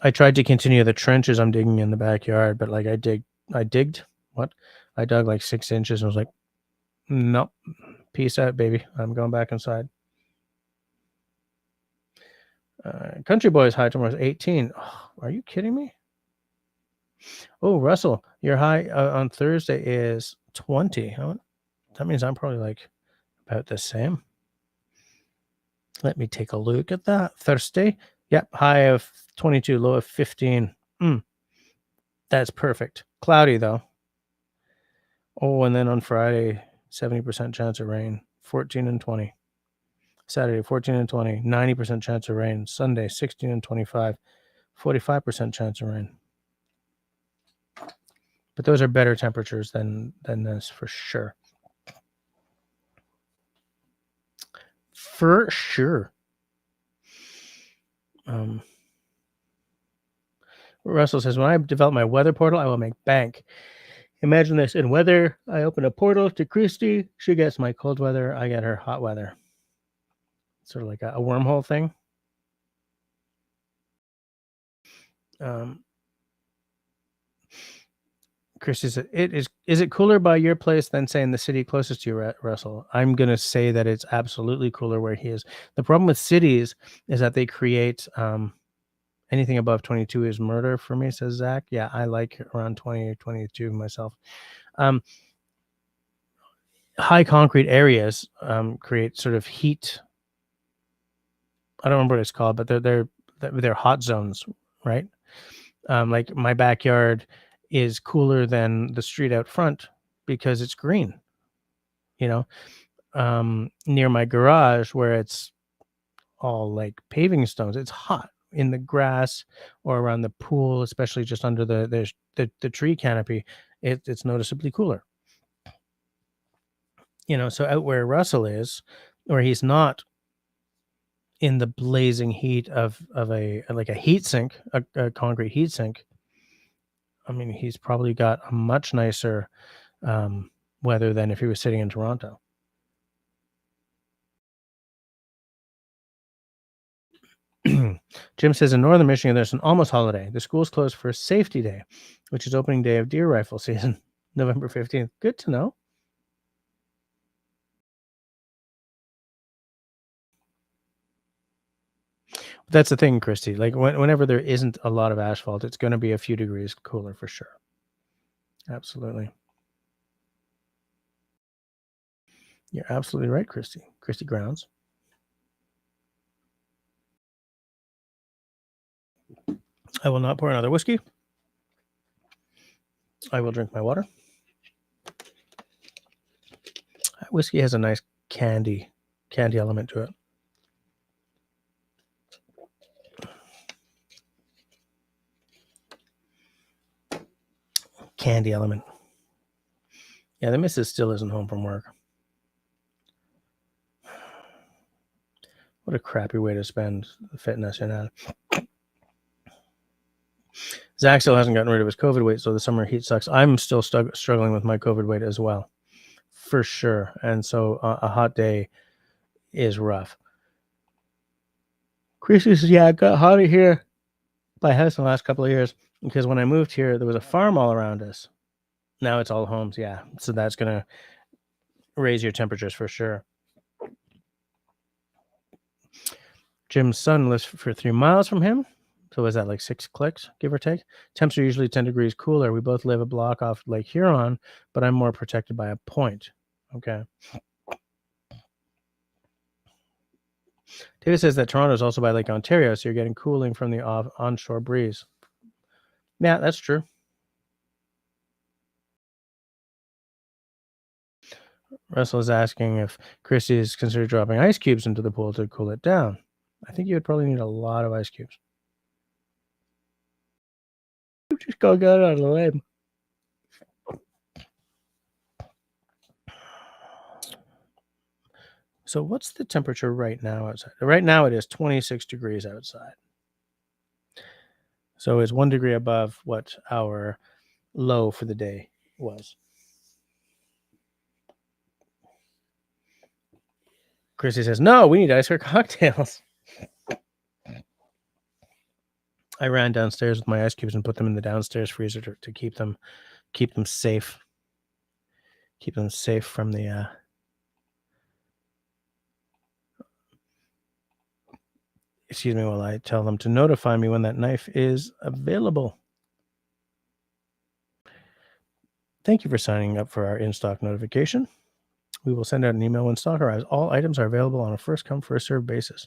I tried to continue the trenches I'm digging in the backyard, but like I dug like 6 inches and was like, nope, peace out, baby. I'm going back inside. Country Boy's high tomorrow is 18. Oh, are you kidding me? Oh, Russell, your high on Thursday is 20. That means I'm probably like about the same. Let me take a look at that. Thursday. Yep, high of 22, low of 15. That's perfect. Cloudy, though. Oh, and then on Friday, 70% chance of rain, 14 and 20. Saturday, 14 and 20, 90% chance of rain. Sunday, 16 and 25, 45% chance of rain. But those are better temperatures than this, for sure. For sure. Russell says, when I develop my weather portal, I will make bank. Imagine this. In weather, I open a portal to Christy. She gets my cold weather. I get her hot weather. Sort of like a wormhole thing. Christy said, is it cooler by your place than, say, in the city closest to you, Russell? I'm going to say that it's absolutely cooler where he is. The problem with cities is that they create anything above 22 is murder for me, says Zach. Yeah, I like around 20 or 22 myself. High concrete areas create sort of heat. I don't remember what it's called, but they're hot zones, right? Like my backyard is cooler than the street out front because it's green. Near my garage where it's all like paving stones, it's hot. In the grass or around the pool, especially just under the tree canopy, it's noticeably cooler. So out where Russell is, where he's not in the blazing heat of a heat sink, a concrete heat sink, I mean, he's probably got a much nicer weather than if he was sitting in Toronto. Jim says in Northern Michigan, there's an almost holiday. The school's closed for Safety Day, which is opening day of deer rifle season, November 15th. Good to know. That's the thing, Christy. Like whenever there isn't a lot of asphalt, it's going to be a few degrees cooler for sure. Absolutely. You're absolutely right, Christy. Christy Grounds. I will not pour another whiskey. I will drink my water. Whiskey has a nice candy element to it. Candy element. Yeah, the missus still isn't home from work. What a crappy way to spend fitness, Zach still hasn't gotten rid of his COVID weight, so the summer heat sucks. I'm still struggling with my COVID weight as well, for sure. And so a hot day is rough. Chris says, yeah, it got hotter here by house in the last couple of years because when I moved here, there was a farm all around us. Now it's all homes, yeah. So that's going to raise your temperatures for sure. Jim's son lives for 3 miles from him. So is that like 6 clicks, give or take? Temps are usually 10 degrees cooler. We both live a block off Lake Huron, but I'm more protected by a point. Okay. David says that Toronto is also by Lake Ontario, so you're getting cooling from the onshore breeze. Yeah, that's true. Russell is asking if Christy is considered dropping ice cubes into the pool to cool it down. I think you would probably need a lot of ice cubes. Just go get it on the limb. So what's the temperature right now outside? Right now it is 26 degrees outside. So it's 1 degree above what our low for the day was. Chrissy says, no, we need ice for cocktails. I ran downstairs with my ice cubes and put them in the downstairs freezer to keep them safe. Keep them safe from the excuse me while I tell them to notify me when that knife is available. Thank you for signing up for our in-stock notification. We will send out an email when stock arrives. All items are available on a first-come, first-served basis.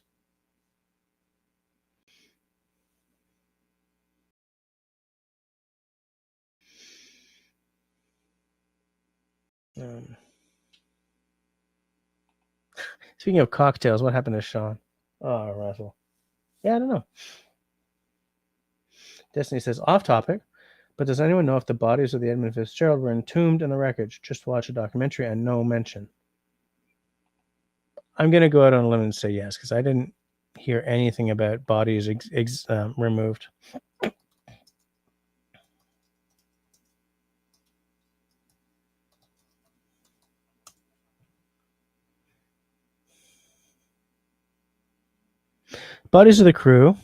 Speaking of cocktails, what happened to Sean? Oh, Russell. Yeah, I don't know. Destiny says, off topic, but does anyone know if the bodies of the Edmund Fitzgerald were entombed in the wreckage? Just watch a documentary and no mention. I'm going to go out on a limb and say yes, because I didn't hear anything about bodies removed. Bodies of the crew.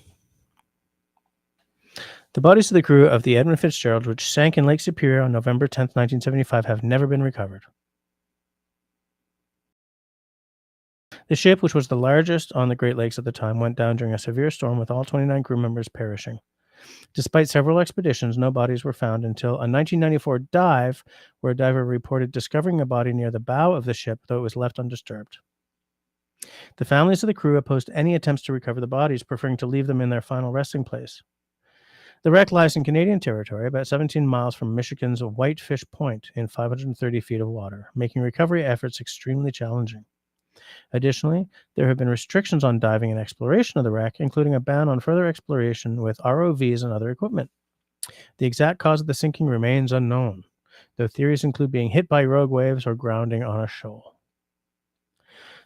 The bodies of the crew of the Edmund Fitzgerald, which sank in Lake Superior on November 10th, 1975, have never been recovered. The ship, which was the largest on the Great Lakes at the time, went down during a severe storm with all 29 crew members perishing. Despite several expeditions, no bodies were found until a 1994 dive, where a diver reported discovering a body near the bow of the ship, though it was left undisturbed. The families of the crew opposed any attempts to recover the bodies, preferring to leave them in their final resting place. The wreck lies in Canadian territory, about 17 miles from Michigan's Whitefish Point in 530 feet of water, making recovery efforts extremely challenging. Additionally, there have been restrictions on diving and exploration of the wreck, including a ban on further exploration with ROVs and other equipment. The exact cause of the sinking remains unknown, though theories include being hit by rogue waves or grounding on a shoal.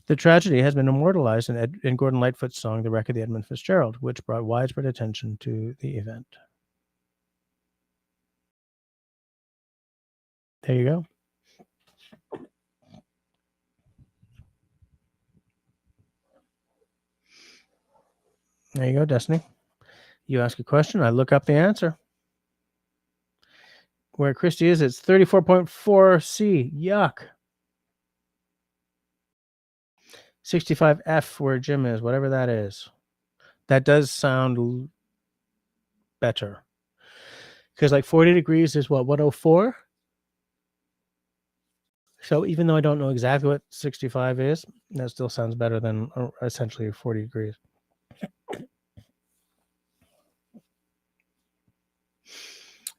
The tragedy has been immortalized in Gordon Lightfoot's song, The Wreck of the Edmund Fitzgerald, which brought widespread attention to the event. There you go. There you go, Destiny. You ask a question, I look up the answer. Where Christy is, it's 34.4 C. Yuck. 65F where Jim is, whatever that is. That does sound better. Because like 40 degrees is what, 104? So even though I don't know exactly what 65 is, that still sounds better than essentially 40 degrees.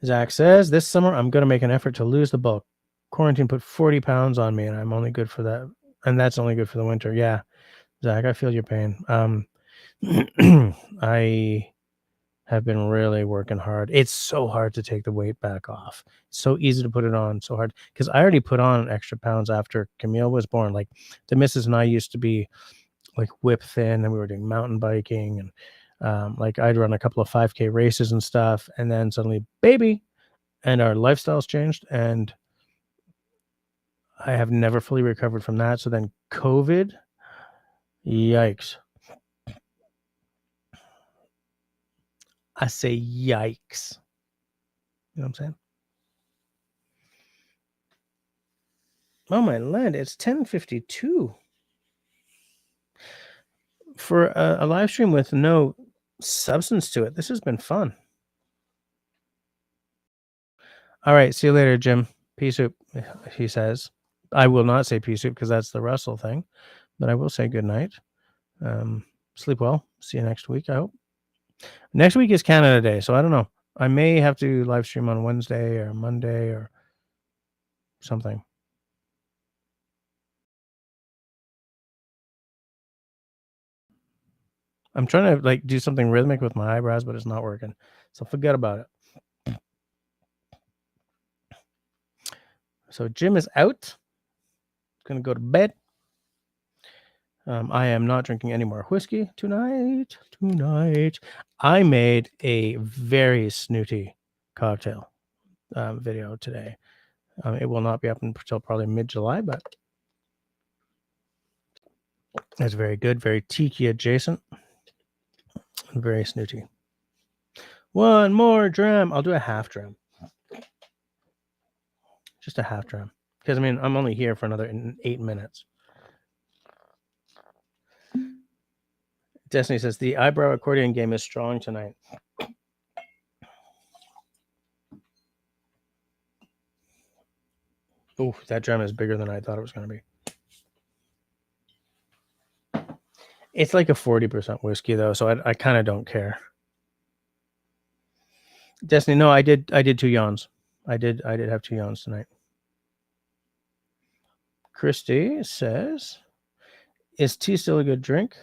Zach says, this summer I'm going to make an effort to lose the bulk. Quarantine put 40 pounds on me and I'm only good for that. And that's only good for the winter. Yeah, Zach, I feel your pain. I have been really working hard. It's so hard to take the weight back off. It's so easy to put it on, so hard. Because I already put on extra pounds after Camille was born. Like the missus and I used to be like whip thin, and we were doing mountain biking, and like I'd run a couple of 5K races and stuff, and then suddenly baby, and our lifestyles changed, and I have never fully recovered from that. So then COVID, yikes. I say yikes. You know what I'm saying? Oh my land, it's 10:52 for a live stream with no substance to it. This has been fun. All right, see you later, Jim. Pea soup, he says. I will not say pea soup because that's the Russell thing, but I will say good night. Sleep well. See you next week, I hope. Next week is Canada Day, so I don't know. I may have to live stream on Wednesday or Monday or something. I'm trying to like do something rhythmic with my eyebrows, but it's not working. So forget about it. So Jim is out. Gonna go to bed. I am not drinking any more whiskey tonight. I made a very snooty cocktail video today. It will not be up until probably mid-July, but it's very good, very tiki adjacent, very snooty. One more dram. I'll do a half dram. Just a half dram. Because, I mean, I'm only here for another 8 minutes. Destiny says, the eyebrow accordion game is strong tonight. Ooh, that dram is bigger than I thought it was going to be. It's like a 40% whiskey, though, so I kind of don't care. Destiny, no, I did 2 yawns. I did have 2 yawns tonight. Christy says, is tea still a good drink?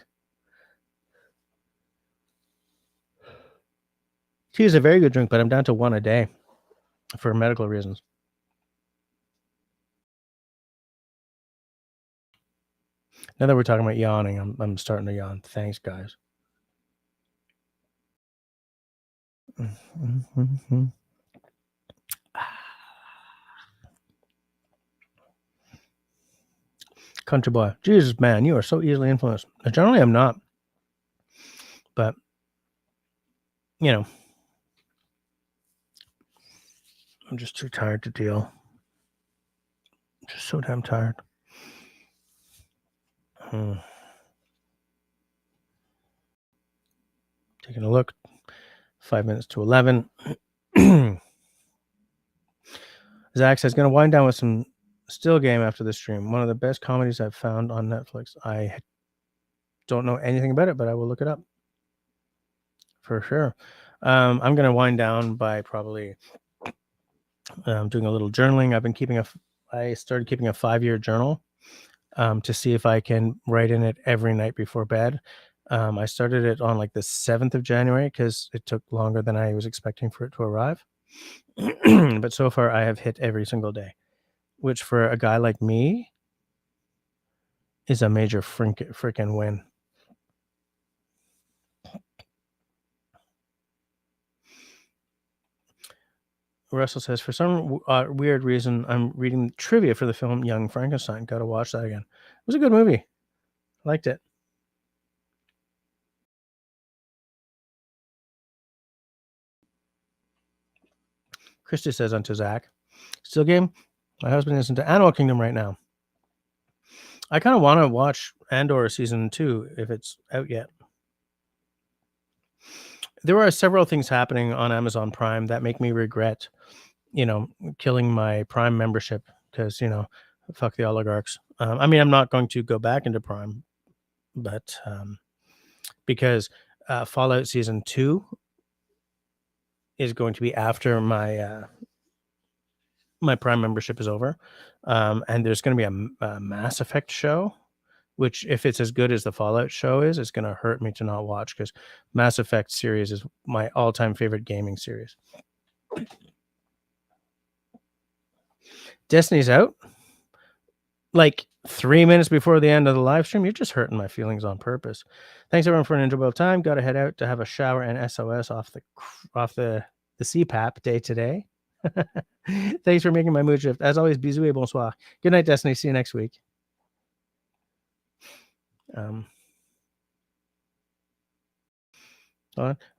Tea is a very good drink, but I'm down to 1 a day for medical reasons. Now that we're talking about yawning, I'm starting to yawn. Thanks, guys. Country boy. Jesus, man, you are so easily influenced. Generally, I'm not. But, you know, I'm just too tired to deal. Just so damn tired. Taking a look. 5 minutes to 11. Zach says, going to wind down with some Still Game after the stream. One of the best comedies I've found on Netflix. I don't know anything about it, but I will look it up for sure. I'm going to wind down by probably doing a little journaling. I started keeping a 5-year journal to see if I can write in it every night before bed. I started it on like the 7th of January because it took longer than I was expecting for it to arrive. But so far I have hit every single day, which for a guy like me is a major freaking win. Russell says, for some weird reason, I'm reading trivia for the film Young Frankenstein. Got to watch that again. It was a good movie. Liked it. Christy says unto Zach, Still Game, my husband is into Animal Kingdom right now. I kind of want to watch Andor season 2 if it's out yet. There are several things happening on Amazon Prime that make me regret, killing my Prime membership because, fuck the oligarchs. I mean, I'm not going to go back into Prime, but because Fallout season 2 is going to be after my my Prime membership is over, and there's going to be a Mass Effect show, which if it's as good as the Fallout show is, it's going to hurt me to not watch because Mass Effect series is my all-time favorite gaming series. Destiny's out like 3 minutes before the end of the live stream. You're just hurting my feelings on purpose. Thanks everyone for an enjoyable time. Got to head out to have a shower and SOS off the CPAP day today. Thanks for making my mood shift. As always, bisous et bonsoir. Good night, Destiny. See you next week.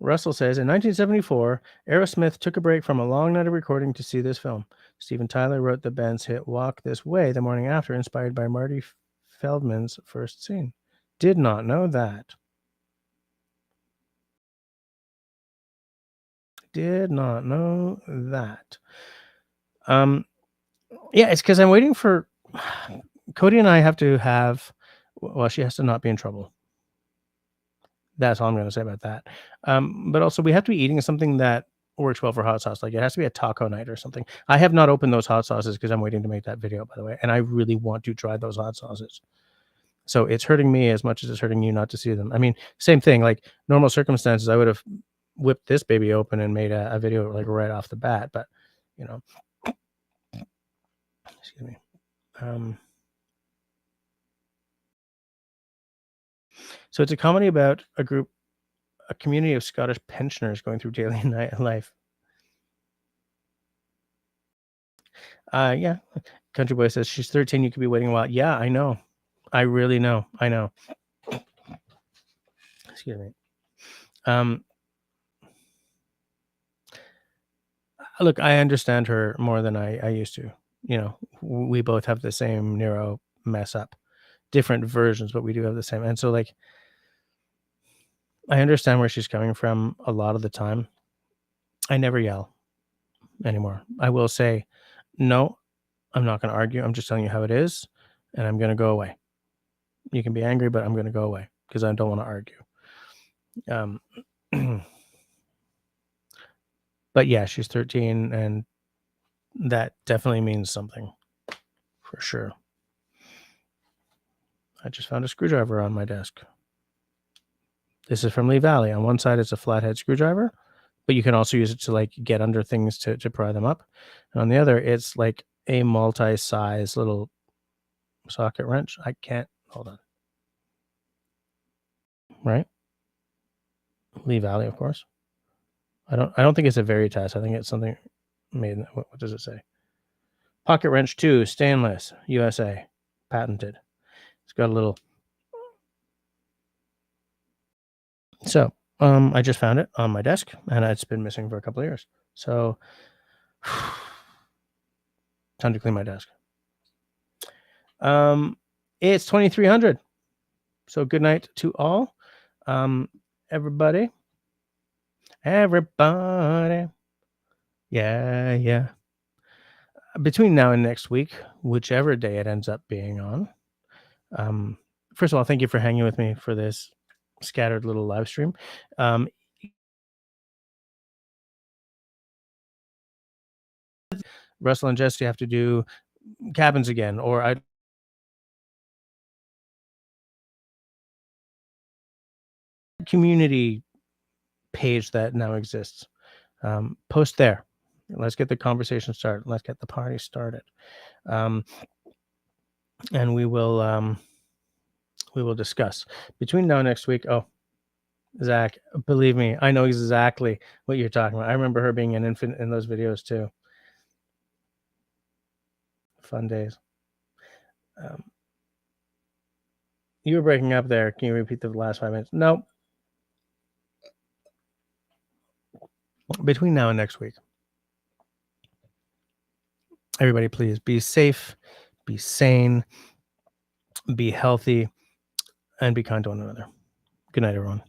Russell says, in 1974, Aerosmith took a break from a long night of recording to see this film. Steven Tyler wrote the band's hit Walk This Way the morning after, inspired by Marty Feldman's first scene. Did not know that. Did not know that. Yeah, it's because I'm waiting for Cody and I have to have, well, she has to not be in trouble. That's all I'm going to say about that. But also we have to be eating something that works well for hot sauce. Like it has to be a taco night or something. I have not opened those hot sauces because I'm waiting to make that video, by the way. And I really want to try those hot sauces. So it's hurting me as much as it's hurting you not to see them. I mean, same thing, like normal circumstances, I would have whipped this baby open and made a video like right off the bat, but excuse me. So it's a comedy about a community of Scottish pensioners going through daily life. Yeah. Country Boy says she's 13. You could be waiting a while. Yeah, I know. I really know. I know. Excuse me. Look, I understand her more than I used to. We both have the same neuro mess up, different versions, but we do have the same. And so, like, I understand where she's coming from a lot of the time. I never yell anymore. I will say, no, I'm not going to argue. I'm just telling you how it is, and I'm going to go away. You can be angry, but I'm going to go away because I don't want to argue. But yeah, she's 13, and that definitely means something for sure. I just found a screwdriver on my desk. This is from Lee Valley. On one side, it's a flathead screwdriver, but you can also use it to like get under things to pry them up. And on the other, it's like a multi-size little socket wrench. I can't hold on. Right? Lee Valley, of course. I don't think it's a Veritas. I think it's something made. What does it say? Pocket wrench 2, stainless, USA, patented. It's got a little. So I just found it on my desk, and it's been missing for a couple of years. So, time to clean my desk. It's 2300. So good night to all. Everybody. Everybody. Yeah. Between now and next week, whichever day it ends up being on. First of all, thank you for hanging with me for this scattered little live stream. Russell and Jesse have to do cabins again, or I community page that now exists. Post there. Let's get the conversation started. Let's get the party started. And we will discuss between now and next week. Oh, Zach, believe me, I know exactly what you're talking about. I remember her being an infant in those videos too. Fun days. You were breaking up there. Can you repeat the last 5 minutes? No. Between now and next week, everybody, please be safe, be sane, be healthy, and be kind to one another. Good night, everyone.